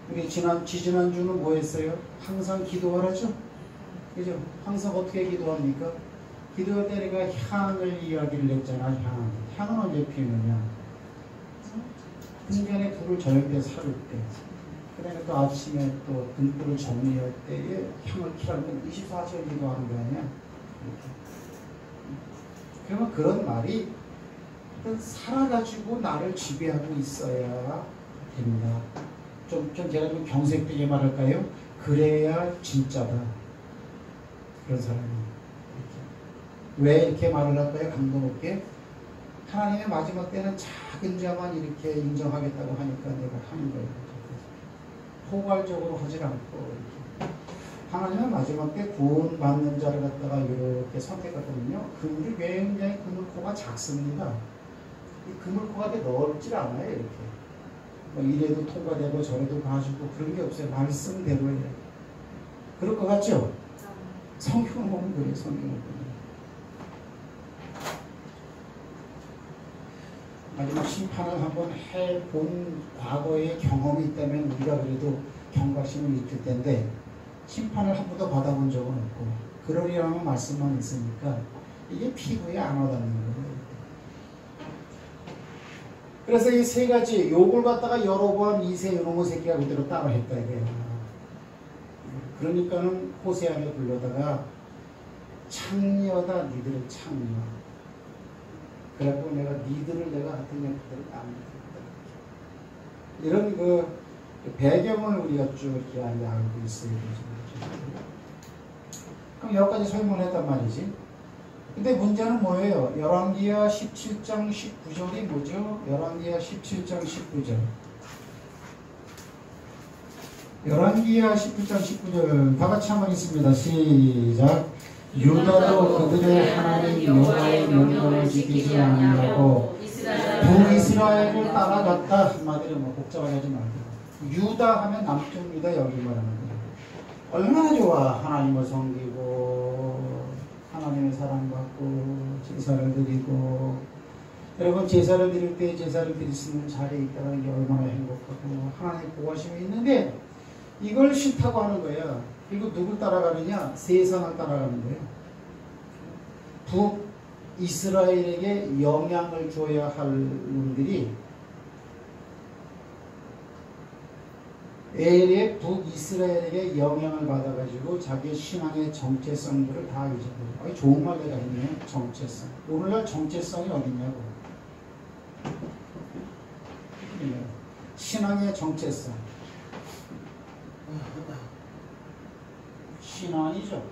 우리 지지난주는 뭐 했어요? 항상 기도하라죠? 그죠? 항상 어떻게 기도합니까? 기도할 때 내가 향을 이야기를 했잖아. 향은 언제 피우느냐? 등잔에 불을 저녁 때 사를 때, 그 다음에 또 아침에 또 등불을 정리할 때에 향을 피라는 건 24시간 기도하는 거 아니야? 이렇게. 그러면 그런 말이 살아가지고 나를 지배하고 있어야 됩니다. 좀 제가 좀 경색되게 말할까요? 그래야 진짜다. 그런 사람이. 왜 이렇게 말을 할까요? 감동 없게. 하나님의 마지막 때는 작은 자만 이렇게 인정하겠다고 하니까 내가 하는 거예요. 포괄적으로 하지 않고 이렇게. 하나님은 마지막 때 구원받는 자를 갖다가 이렇게 선택하거든요. 그분이 굉장히 그물코가 작습니다. 이 그물코가 넓지 않아요. 이렇게. 뭐 이래도 통과되고 저래도 봐주고 그런 게 없어요. 말씀대로예요. 그럴 것 같죠? 성경을 보면 그래요. 성경을 보면. 마지막 심판을 한번 해본 과거의 경험이 있다면 우리가 그래도 경각심을 느낄 텐데 심판을 한 번도 받아본 적은 없고 그러리라는 말씀만 있으니까 이게 피부에 안 와닿는 거예요. 그래서 이 세 가지 욕을 갖다가 여로보암 2세 이놈의 새끼가 그대로 따라 했다 이거예요. 그러니까는 호세아를 불러다가 창녀다 니들은 창녀. 그래갖고 내가 니들을 내가 같은 형태를 안 믿겠다. 이런 그 배경을 우리가 쭉 이렇게 알고 있어야 되죠. 그럼 여러 가지 설명을 했단 말이지. 근데 문제는 뭐예요? 열왕기하 17장 19절이 뭐죠? 열왕기하 17장 19절. 열왕기하 17장 19절 다 같이 한번 있습니다. 시작. 유다도 그들의 하나님 여호와의 명령을 지키지 아니하고 북이스라엘을 따라갔다. 한마디로 뭐 복잡하게 하지 말고 유다 하면 남쪽 유다 여기 말하는 거예요. 얼마나 좋아. 하나님을 섬기고 하나님의 사랑받고 제사를 드리고 여러분 제사를 드릴 때 제사를 드릴 수 있는 자리에 있다는 게 얼마나 행복하고 하나님의 보호하심이 있는데 이걸 싫다고 하는 거야. 그리고 누굴 따라가느냐? 세상을 따라가는 거예요. 북이스라엘에게 영향을 줘야 할 놈들이 엘의 북이스라엘에게 영향을 받아가지고 자기의 신앙의 정체성들을 다 잊어버려요. 아니, 좋은 말대가 있네요. 정체성. 오늘날 정체성이 어디냐고. 신앙의 정체성. 신앙이죠.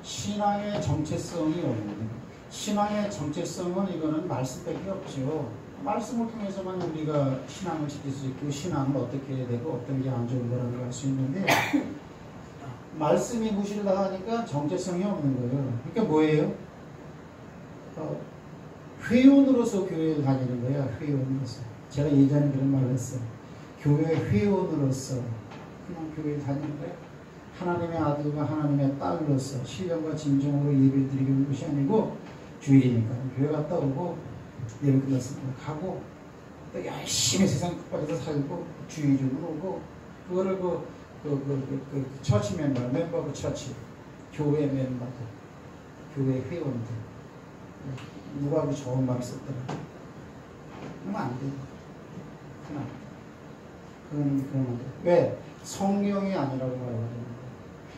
신앙의 정체성이 없는. 신앙의 정체성은 이거는 말씀밖에 없죠. 말씀을 통해서만 우리가 신앙을 지킬 수 있고 신앙을 어떻게 해야 되고 어떤 게 안 좋은 거라고 할 수 있는데 말씀이 무시를 당하니까 정체성이 없는 거예요. 그러니까 뭐예요? 회원으로서 교회를 다니는 거야. 회원으로서. 제가 예전에 그런 말을 했어요. 교회 회원으로서 그냥 교회를 다니는 거야. 하나님의 아들과 하나님의 딸로서 신령과 진정으로 예배를 드리는 것이 아니고 주일이니까 교회 갔다 오고 예배 끝났으면 가고 또 열심히 세상 끝까지도 살고 주일주일 오고 그거를 그 처치 멤버 오브 처치 교회 멤버들 교회 회원들 누가 그 좋은 말을 썼더라. 그러면 안 돼요. 그건 안 돼. 왜? 성령이 아니라고 말하거든요.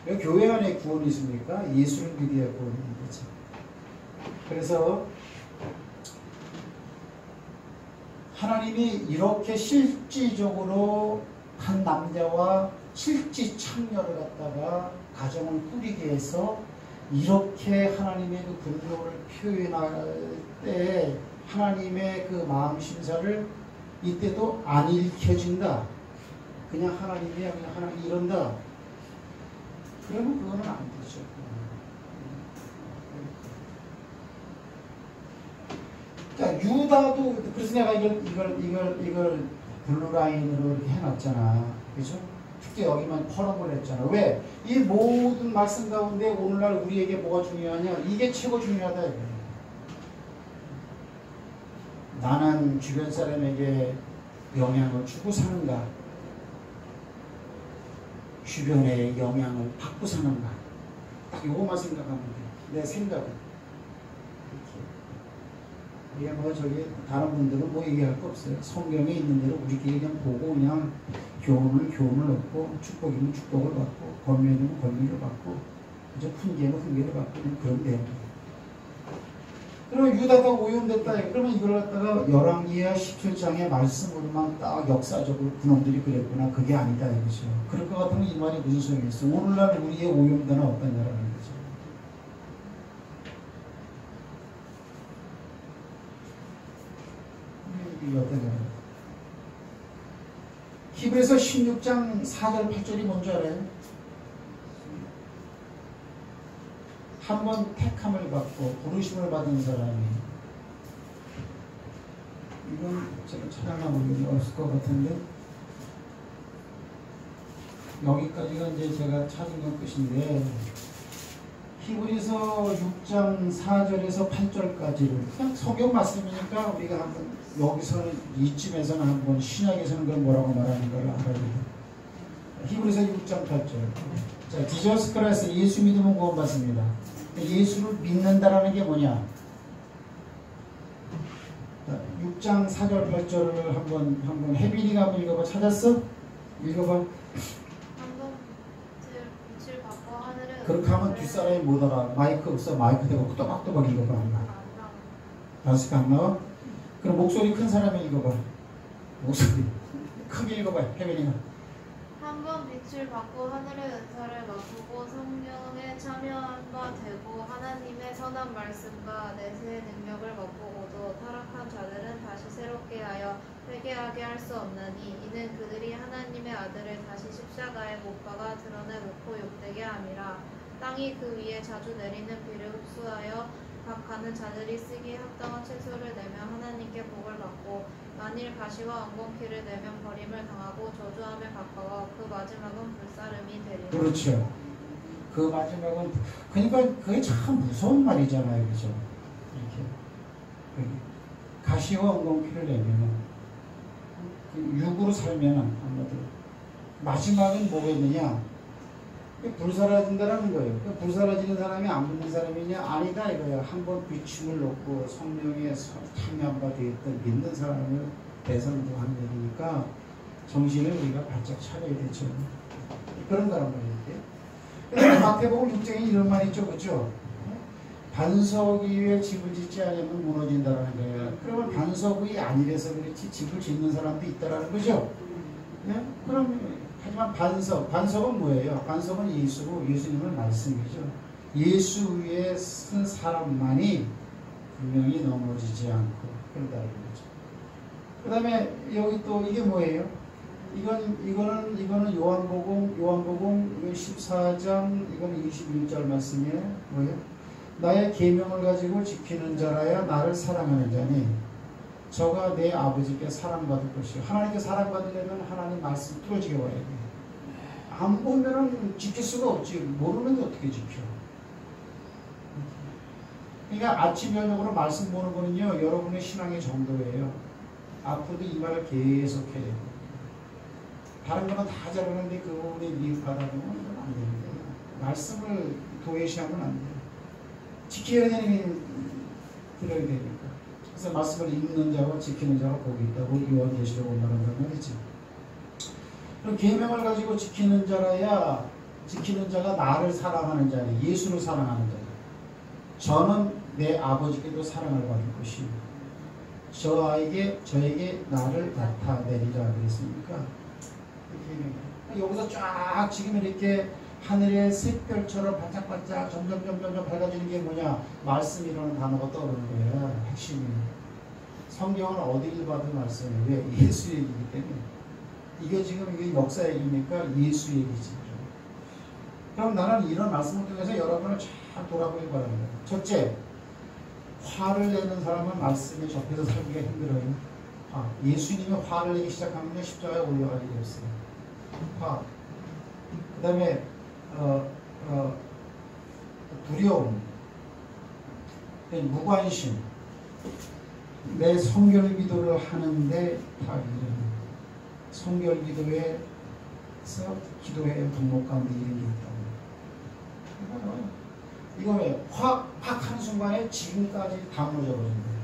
왜 교회 안에 구원이 있습니까? 예수를 믿어야 구원이 있는 거죠. 그래서 하나님이 이렇게 실질적으로 한 남자와 실지 창녀를 갖다가 가정을 꾸리게 해서 이렇게 하나님의 그 분노를 표현할 때 하나님의 그 마음 심사를 이때도 안 읽혀진다. 그냥 하나님이야, 그냥 하나님 이런다. 그러면 그거는 안 되죠. 자, 유다도 그래서 내가 이걸 블루라인으로 이렇게 해놨잖아. 그죠? 특히 여기만 컬럼을 했잖아. 왜? 이 모든 말씀 가운데 오늘날 우리에게 뭐가 중요하냐? 이게 최고 중요하다. 이거야. 나는 주변 사람에게 영향을 주고 사는가? 주변에 영향을 받고 사는가? 딱 요거만 생각하면 돼. 내 생각은. 이게 뭐 저기 다른 분들은 뭐 얘기할 거 없어요. 성경에 있는 대로 우리끼리 그냥 보고 그냥 교훈을 얻고 축복이면 축복을 받고 권면이면 권면을 받고 이제 훈계면 훈계를 받고 그런 돼요. 그러면 유다가 오염됐다. 그러면 이걸 갖다가 열왕기하 17장의 말씀으로만 딱 역사적으로 그놈들이 그랬구나. 그게 아니다 이거죠. 그럴 것 같으면 이 말이 무슨 소용이 있어. 오늘날 우리의 오염되는 어떠냐라는 거죠. 이게 어떠냐. 히브리서 16장 4절 8절이 뭔지 알아요? 한번 택함을 받고 부르심을 받은 사람이 이건 제가 찾아나보기 없을 것 같은데 여기까지가 이제 제가 찾은 건 끝인데 히브리서 6장 4절에서 8절까지를 그냥 성경 말씀이니까 우리가 한번 여기서는 이쯤에서는 한번 신약에서는 그걸 뭐라고 말하는 걸 알아야 돼요. 히브리서 6장 8절. 자, 지저스 크라이스트 예수 믿으면 구원받습니다. 예수를 믿는다라는 게 뭐냐? 6장 4절 8절을 한번 혜빈이가 한번 읽어봐. 찾았어? 읽어봐.
한번 빛을 받고 하늘은
그렇게 하면 뒷사람이 못 알아. 마이크 없어. 마이크 대고 또박또박 읽어봐. 다섯 안 나와? 그럼 목소리 큰 사람이 읽어봐. 목소리 크게 읽어봐. 혜빈이가.
한번 빛을 받고 하늘의 은사를 맛보고 성령에 참여한 바 되고 하나님의 선한 말씀과 내세의 능력을 맛보고도 타락한 자들은 다시 새롭게 하여 회개하게 할 수 없나니 이는 그들이 하나님의 아들을 다시 십자가에 못 박아 드러내놓고 욕되게 함이라. 땅이 그 위에 자주 내리는 비를 흡수하여 각 가는 자들이 쓰기에 합당한 채소를 내며 하나님께 복을 받고 만일 가시와 엉겅퀴를 내면 버림을 당하고 저주함에 가까워 그 마지막은 불사름이 되리라.
그렇죠. 그 마지막은 그러니까 그게 참 무서운 말이잖아요, 그죠? 이렇게 가시와 엉겅퀴를 내면 육으로 살면 한마디로 마지막은 뭐가 있느냐? 불사라진다라는 거예요. 불사라지는 사람이 안 믿는 사람이냐? 아니다 이거야. 한번 비춤을 놓고 성령에 참여한 바 되었던 믿는 사람을 대선도 하는 얘기니까 정신을 우리가 바짝 차려야 되죠. 그런 거란 말이에요. 마태복음 6장에 이런 말이 있죠, 그렇죠? 반석 위에 집을 짓지 않으면 무너진다라는 거예요. 그러면 반석 위 아니래서 그렇지 집을 짓는 사람도 있다라는 거죠. 네? 그럼 하지만 반석은 뭐예요? 반석은 예수고 예수님의 말씀이죠. 예수 위에 쓴 사람만이 분명히 넘어지지 않고 그런다는 거죠. 그 다음에 여기 또 이게 뭐예요? 이거는 요한복음 14장 이거는 21절 말씀이에요. 뭐예요? 나의 계명을 가지고 지키는 자라야 나를 사랑하는 자니 저가 내 아버지께 사랑받을 것이요. 하나님께 사랑받으려면 하나님 말씀 뚫어지게 와야 돼. 안 보면은 지킬 수가 없지. 모르는데 어떻게 지켜. 그러니까 아침 저녁으로 말씀 보는 거는요, 여러분의 신앙의 정도예요. 앞으로도 이 말을 계속 해야 돼요. 다른 거는 다 잘하는데 그 부분에 미흡하다는 건 안 되는 거예요. 말씀을 도외시하면 안 돼요. 지켜야 되는 게 들어야 되니까. 그래서 말씀을 읽는 자와 지키는 자가 복이 있다고 요한계시록을 말한단 말이지. 그럼 계명을 가지고 지키는 자라야 지키는 자가 나를 사랑하는 자니 예수를 사랑하는 자니 저는 내 아버지께도 사랑을 받을 것이요 저에게 나를 나타내리라 그랬습니까? 여기서 쫙 지금 이렇게 하늘의 샛별처럼 반짝반짝 점점 밝아지는 게 뭐냐? 말씀이라는 단어가 떠오르는 거예요. 핵심이. 성경은 어디를 봐도 말씀이에요. 왜? 예수 얘기이기 때문에. 이게 지금 이게 역사 얘기니까 예수 얘기지. 그럼 나는 이런 말씀을 통해서 여러분을 잘 돌아보길 바랍니다. 첫째, 화를 내는 사람은 말씀에 접해서 살기가 힘들어요. 예수님이 화를 내기 시작하면 십자가에 올라갈 일이 없어요. 화. 그 다음에 두려움, 무관심, 내 성결 기도를 하는데 다 이런 성결 기도에서 기도의 덕목 가운데 이런 게 있다고. 이거 왜? 확 하는 순간에 지금까지 다 무너져 버린 거예요.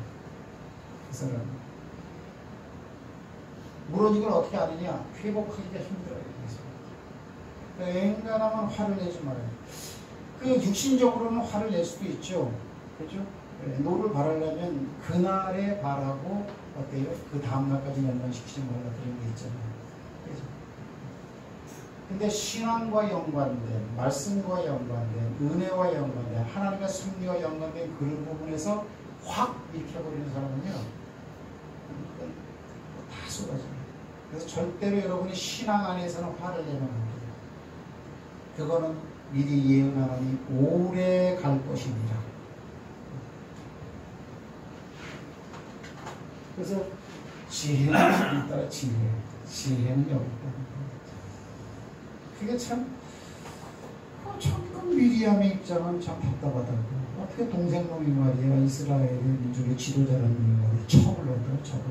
그 사람. 무너진 걸 어떻게 아느냐? 회복하기가 힘들어요. 웬간하면 화를 내지 말아요. 그 육신적으로는 화를 낼 수도 있죠. 그렇죠? 노를 바라려면 그날에 바라고 어때요? 그 다음날까지 연관시키지 말라 그런 게 있잖아요. 그렇죠? 근데 신앙과 연관된, 말씀과 연관된, 은혜와 연관된, 하나님의 섭리와 연관된 그런 부분에서 확 일으켜버리는 사람은요, 다 쏟아져요. 그래서 절대로 여러분이 신앙 안에서는 화를 내면 안 돼요. 그거는 미리 예언하노니 오래 갈 것이니라. 그래서 지혜는 있다. 지혜는 여기 있다. 그게 참 미리암의 입장은 참 답답하다고. 어떻게 동생놈이 말이야 이스라엘의 민족의 지도자라는 놈이 말이야 첩을 넣더라 첩을.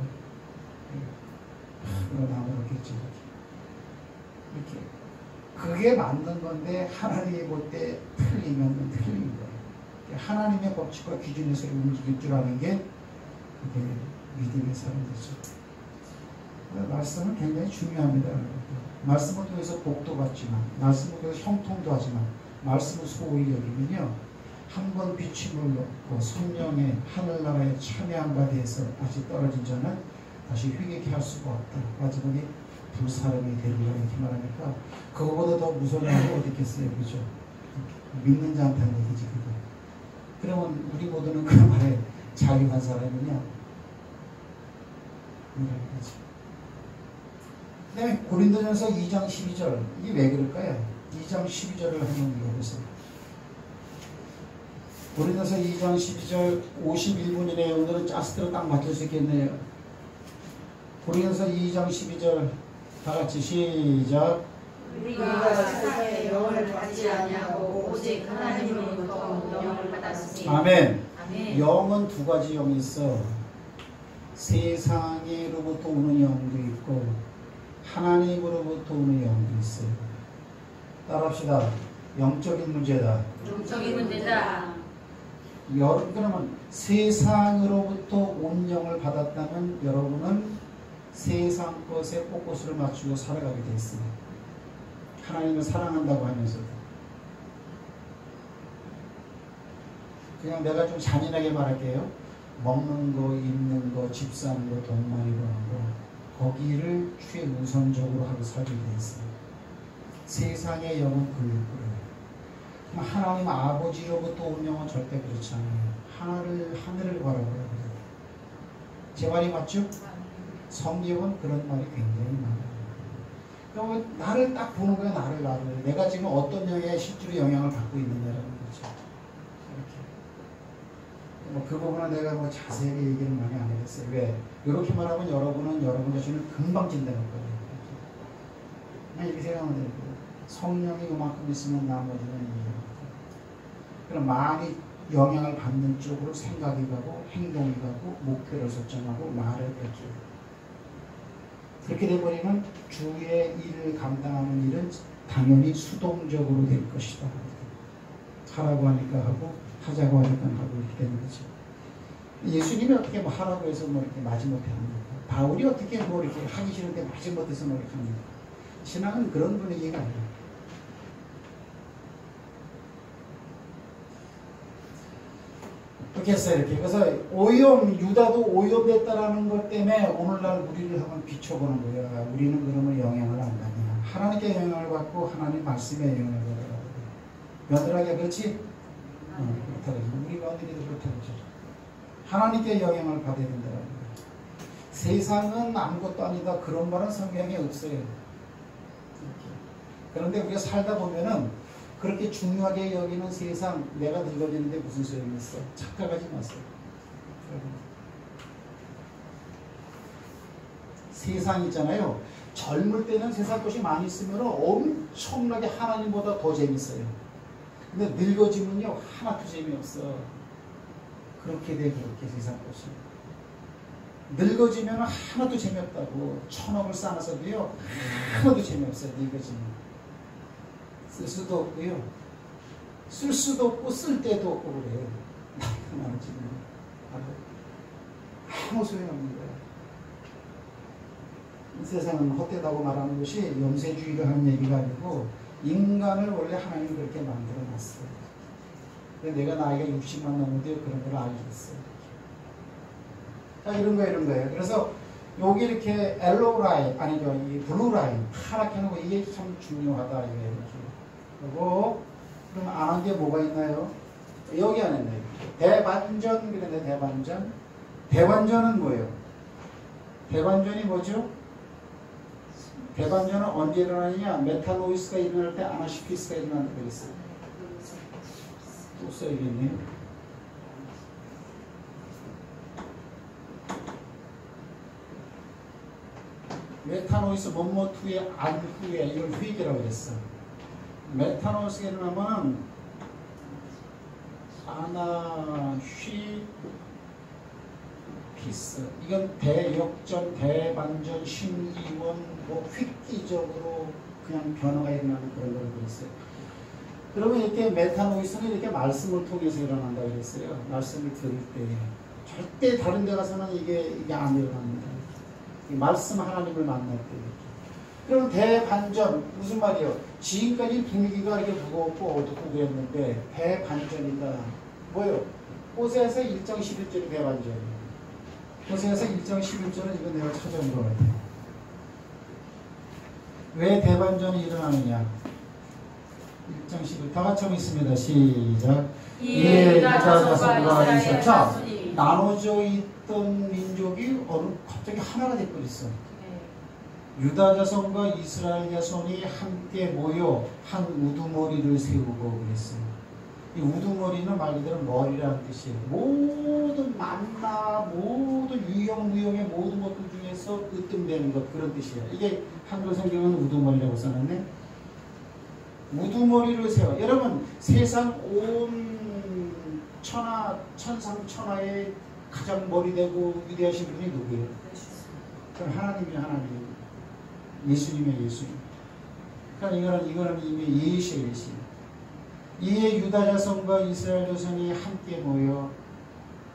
그건 아무렇겠지. 이렇게. 그게 맞는 건데 하나님이 볼 때 틀리면 틀린 거예요. 하나님의 법칙과 기준에서 움직일 줄 아는 게 그게 믿음의 사람이죠. 말씀은 굉장히 중요합니다. 말씀을 통해서 복도 받지만 말씀을 통해서 형통도 하지만 말씀을 소홀히 여기면요 한 번 빛임을 얻고 성령의 하늘나라에 참여한 바 대해서 다시 떨어진 자는 다시 회개케 할 수가 없다. 마지막에 불사름이 되리라 이렇게 말하니까 그거보다 더 무서운 말이 어디 있겠어요. 그죠? 믿는 자한테는 얘기지 그거. 그러면 우리 모두는 그 말에 자유한 사람이냐? 이런 거지. 그 다음에 고린도전서 2장 12절 이게 왜 그럴까요? 2장 12절을 한번 읽어보세요. 고린도전서 2장 12절 51분이네요. 오늘은 짜스대로 딱 맞출 수 있겠네요. 고린도전서 2장 12절 다같이 시작.
우리가 세상의 영을 받지 아니하고 오직 하나님으로부터 영을 받았으니.
아멘.
아멘.
영은 두 가지 영이 있어. 세상으로부터 오는 영도 있고 하나님으로부터 오는 영도 있어요. 따라합시다. 영적인 문제다.
영적인 문제다.
그러면 세상으로부터 온 영을 받았다면 여러분은 세상 것에 포커스를 맞추고 살아가게 돼 있어요. 하나님을 사랑한다고 하면서도. 그냥 내가 좀 잔인하게 말할게요. 먹는 거, 입는 거, 집 사는 거, 돈 많이 버는 거 거기를 최우선적으로 하고 살게 돼 있어요. 세상의 영은 굴욕거려요. 하나님 아버지로부터 온 영은 절대 그렇지 않아요. 하늘을 바라보라고 그래요. 제 말이 맞죠? 성경은 그런 말이 굉장히 많아요. 그러면 나를 딱 보는 거야. 나를. 내가 지금 어떤 영에 실제로 영향을 받고 있느냐라는 거죠. 이렇게. 그 부분은 내가 자세히 얘기를 많이 안 해봤어요. 왜? 이렇게 말하면 여러분은 여러분 자신을 금방 진단할 거예요. 그냥 이렇게 생각하면 돼요. 성령이 이만큼 있으면 나머지는 이해하고. 그럼 많이 영향을 받는 쪽으로 생각이 가고 행동이 가고 목표를 설정하고 말을 펼쳐요. 그렇게 돼버리면 주의 일을 감당하는 일은 당연히 수동적으로 될 것이다. 하라고 하니까 하고 하자고 하니까 하고 이렇게 되는 거죠. 예수님이 어떻게 하라고 해서 이렇게 마지못해 합니까? 바울이 어떻게 이렇게 하기 싫은데 마지못해서 이렇게 합니까? 신앙은 그런 분위기가 아니에요. 그렇게 했어요. 이렇게. 그래서 유다도 오염됐다라는 것 때문에 오늘날 우리를 한번 비춰보는 거예요. 우리는 그러면 영향을 안 받냐. 하나님께 영향을 받고 하나님 말씀에 영향을 받아요. 며느라게 그렇지? 그렇다고 우리 며느리도 그렇다고 그러죠. 하나님께 영향을 받아야 된다는 거예요. 세상은 아무것도 아니다. 그런 말은 성경에 없어요. 이렇게. 그런데 우리가 살다 보면은 그렇게 중요하게 여기는 세상, 내가 늙어지는데 무슨 소용이 있어? 착각하지 마세요. 세상 있잖아요. 젊을 때는 세상 것이 많이 있으면 엄청나게 하나님보다 더 재밌어요. 근데 늙어지면요, 하나도 재미없어. 그렇게 돼, 그렇게 세상 것이. 늙어지면 하나도 재미없다고. 1000억을 쌓아서도요, 하나도 재미없어요, 늙어지면. 쓸 수도 없고요. 쓸 수도 없고 쓸 데도 없고 그래요. 나이가 많아지면 아무 소용없는 거예요. 이 세상은 헛되다고 말하는 것이 염세주의를 하는 얘기가 아니고 인간을 원래 하나님이 그렇게 만들어놨어요. 근데 내가 나이가 60만 넘는데 그런 걸 알겠어요. 자, 이런 거예요. 그래서 여기 이렇게 옐로우 라인, 아니죠, 이 블루 라인 파랗게 하는 거 이게 참 중요하다 이렇게. 그리고 그럼 안 한 게 뭐가 있나요? 여기 안 했네요. 대반전 그랬는데 대반전. 대반전은 뭐예요? 대반전이 뭐죠? 대반전은 언제 일어나느냐? 메타노이스가 일어날 때 아나시피스가 일어난다고 그랬어요. 또 써야겠네요. 메타노이스 뭐뭐 후에 안 후에 이걸 회계라고 그랬어. 메타노이스가 일어나면 아나시피스 이건 대역전, 대반전, 심기원 뭐 획기적으로 그냥 변화가 일어나는 그런 걸 그랬어요. 그러면 이렇게 메타노이스는 이렇게 말씀을 통해서 일어난다고 그랬어요. 말씀을 들을 때 절대 다른 데 가서는 이게 안 일어납니다. 말씀 하나님을 만날 때. 그럼 대반전 무슨 말이에요? 지금까지 분위기가 이렇게 무겁고 어둡고 그랬는데 대반전이다. 뭐요? 호세아서 1장 11절이 대반전이에요. 호세아서 1장 11절은 이거 내가 찾아온 것 같아요. 왜 대반전이 일어나느냐? 1장 11절 다 같이 한번 있습니다. 시작.
이에 유다 자손과 이스라엘
자,
자손이
나눠져 있던 민족이 갑자기 하나가 돼버렸어. 유다 자손과 이스라엘 자손이 함께 모여 한 우두머리를 세우고 그랬어요. 이 우두머리는 말 그대로 머리라는 뜻이에요. 모든 만나, 모든 유형무형의 모든 것들 중에서 으뜸되는 것 그런 뜻이에요. 이게 한글 성경은 우두머리라고 써놨네. 우두머리를 세워. 여러분 세상 온 천상천하의 가장 머리되고 위대하신 분이 누구예요? 그럼 하나님이 하나님. 예수님의 예수님. 그러니까 이거는 이미 예시예요. 이에 유다 자손과 이스라엘 자손이 함께 모여.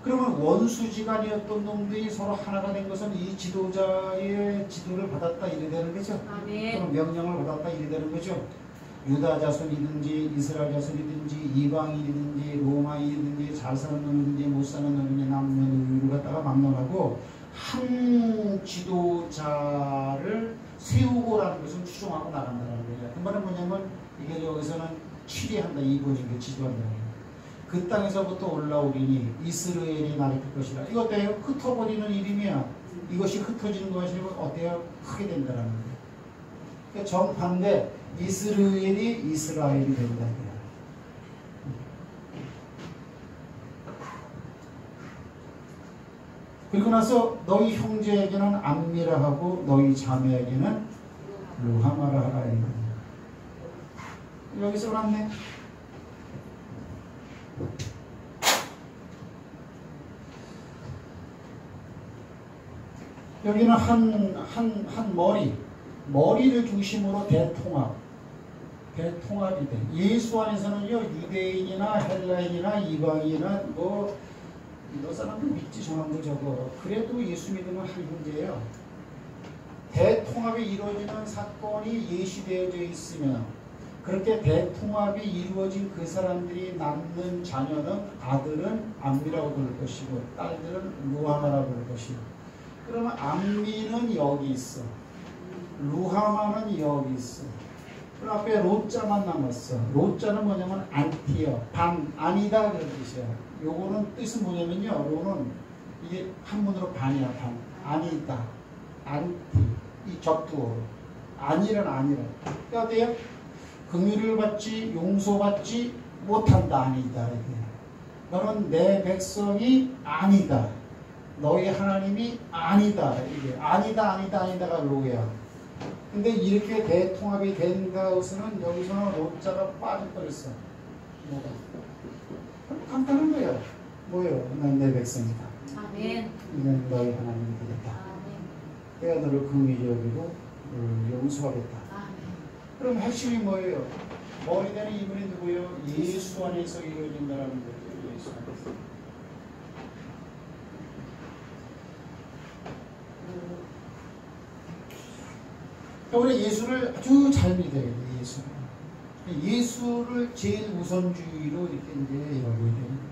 그러면 원수지간이었던 놈들이 서로 하나가 된 것은 이 지도자의 지도를 받았다 이래 되는 거죠. 그럼 명령을 받았다 이래 되는 거죠. 유다 자손이든지 이스라엘 자손이든지 이방인이든지 로마인이든지 잘 사는 놈이든지 못 사는 놈이든지 남녀 누구를 갖다가 막론하고 한 지도자를 세우고라는 것을 추종하고 나간다는 거예요. 그 말은 뭐냐면 이게 여기서는 치리한다 이번인 게 지도한다는 거예요. 그 땅에서부터 올라오리니 이스라엘이 나를 필 것이라. 이거 어때요? 흩어버리는 이름이야. 이것이 흩어지는 것이 어때요? 크게 된다는 거예요. 그러니까 정반대 이스라엘이 이스라엘이 된다. 그리고 나서 너희 형제에게는 암미라 하고 너희 자매에게는 루하마라 하라. 여기서 왔네. 여기는 한 머리를 중심으로 대통합이 돼. 예수 안에서는요, 유대인이나 헬라인이나 이방인이나 너 사람들 믿지 저놈들 저거. 그래도 예수 믿으면 한 형제예요. 대통합이 이루어지는 사건이 예시되어져 있으면 그렇게 대통합이 이루어진 그 사람들이 낳는 자녀는 아들은 암미라고 부를 것이고 딸들은 루하마라고 부를 것이고 그러면 암미는 여기 있어. 루하마는 여기 있어. 그 앞에 로자만 남았어. 로자는 뭐냐면 안티어, 반, 아니다 그런 뜻이야. 요거는 뜻은 뭐냐면요. 로는 이게 한문으로 반이야, 반. 아니다, 안티, 이 접두어로. 아니란 아니라. 그러니까 어때요? 긍휼을 받지, 용서받지 못한다, 아니다. 이게. 너는 내 백성이 아니다. 너희 하나님이 아니다. 이게 아니다, 아니다, 아니다가 로야. 근데 이렇게 대통합이 된 것은 여기서는 로자가 빠져버렸어. 뭐가? 간단한 거야. 뭐예요? 난 내 백성이다.
아멘.
이는 너희 하나님이 되겠다. 내가 너를 긍휼히 여기고 용서하겠다.
아멘.
그럼 핵심이 뭐예요? 머리 되는 이분이 누구예요? 예수 안에서 이루어진다는 거죠. 예수 안에서. 우리 예수를 아주 잘 믿어야 돼. 예수를 제일 우선주의로 이렇게 이제 여겨야 됩니다.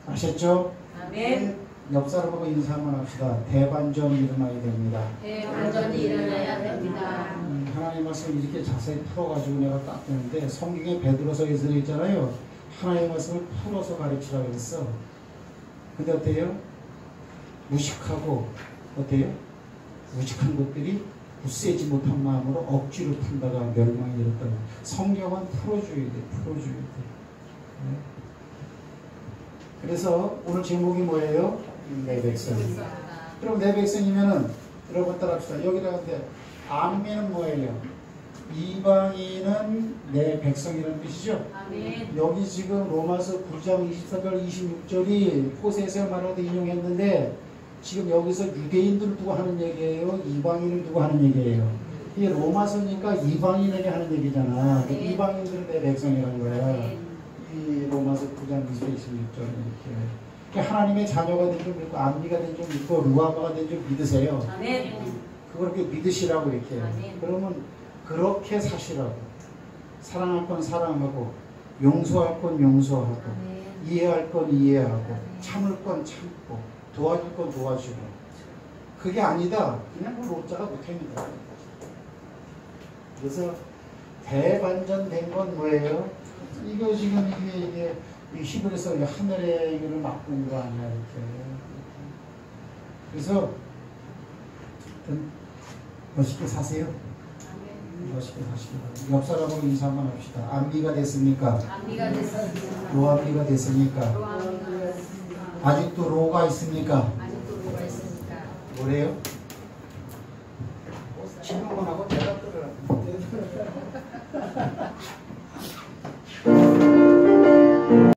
아셨죠?
아멘.
옆 사람하고 인사 한번 합시다. 대반전이 일어나야 됩니다.
대반전이 일어나야 됩니다.
하나님 말씀을 이렇게 자세히 풀어가지고 내가 딱 되는데 성경에 베드로서에서 있잖아요. 하나님의 말씀을 풀어서 가르치라고 그랬어. 근데 어때요? 무식하고 어때요? 무식한 것들이 굳세지 못한 마음으로 억지로 푼다가 멸망이 이뤘다고. 성경은 풀어줘야 돼. 풀어줘야 돼. 네. 그래서 오늘 제목이 뭐예요? 내 백성. 그럼 내 백성이면은 여러분 따라합시다. 여기다가 암미는 뭐예요? 이방인은 내 백성이라는 뜻이죠?
아멘.
여기 지금 로마서 9장 24절 26절이 호세에서 말하고 인용했는데 지금 여기서 유대인들을 두고 하는 얘기예요? 이방인을 두고 하는 얘기예요? 이게 로마서니까 이방인에게 하는 얘기잖아.
네.
이방인들은 내 백성이라는 거야.
네.
이 로마서 9장 26절 이렇게. 그러니까 하나님의 자녀가 된 줄 믿고 암미가 된 줄 믿고 루아바가 된 줄 믿으세요.
아멘.
그걸 이렇게 믿으시라고 이렇게.
아멘.
그러면 그렇게 사시라고. 사랑할 건 사랑하고 용서할 건 용서하고
아멘.
이해할 건 이해하고
아멘.
참을 건 참고 도와줄 건 도와주고. 그게 아니다. 그냥 그 로자가 못합니다. 그래서 대반전된 건 뭐예요? 이거 지금 이게 히브리서 하늘의 이거를 바꾸는 거 아니야 이렇게. 그래서 멋있게 사세요. 멋있게 사시기 바랍니다. 옆 사람하고 인사 한번 합시다. 암미가 됐습니까?
암미가 됐습니다.
로암미가 됐습니까?
로암미가 됐습니다.
아직도 로가 있습니까?
아직도 로가 있습니까?
뭐래요?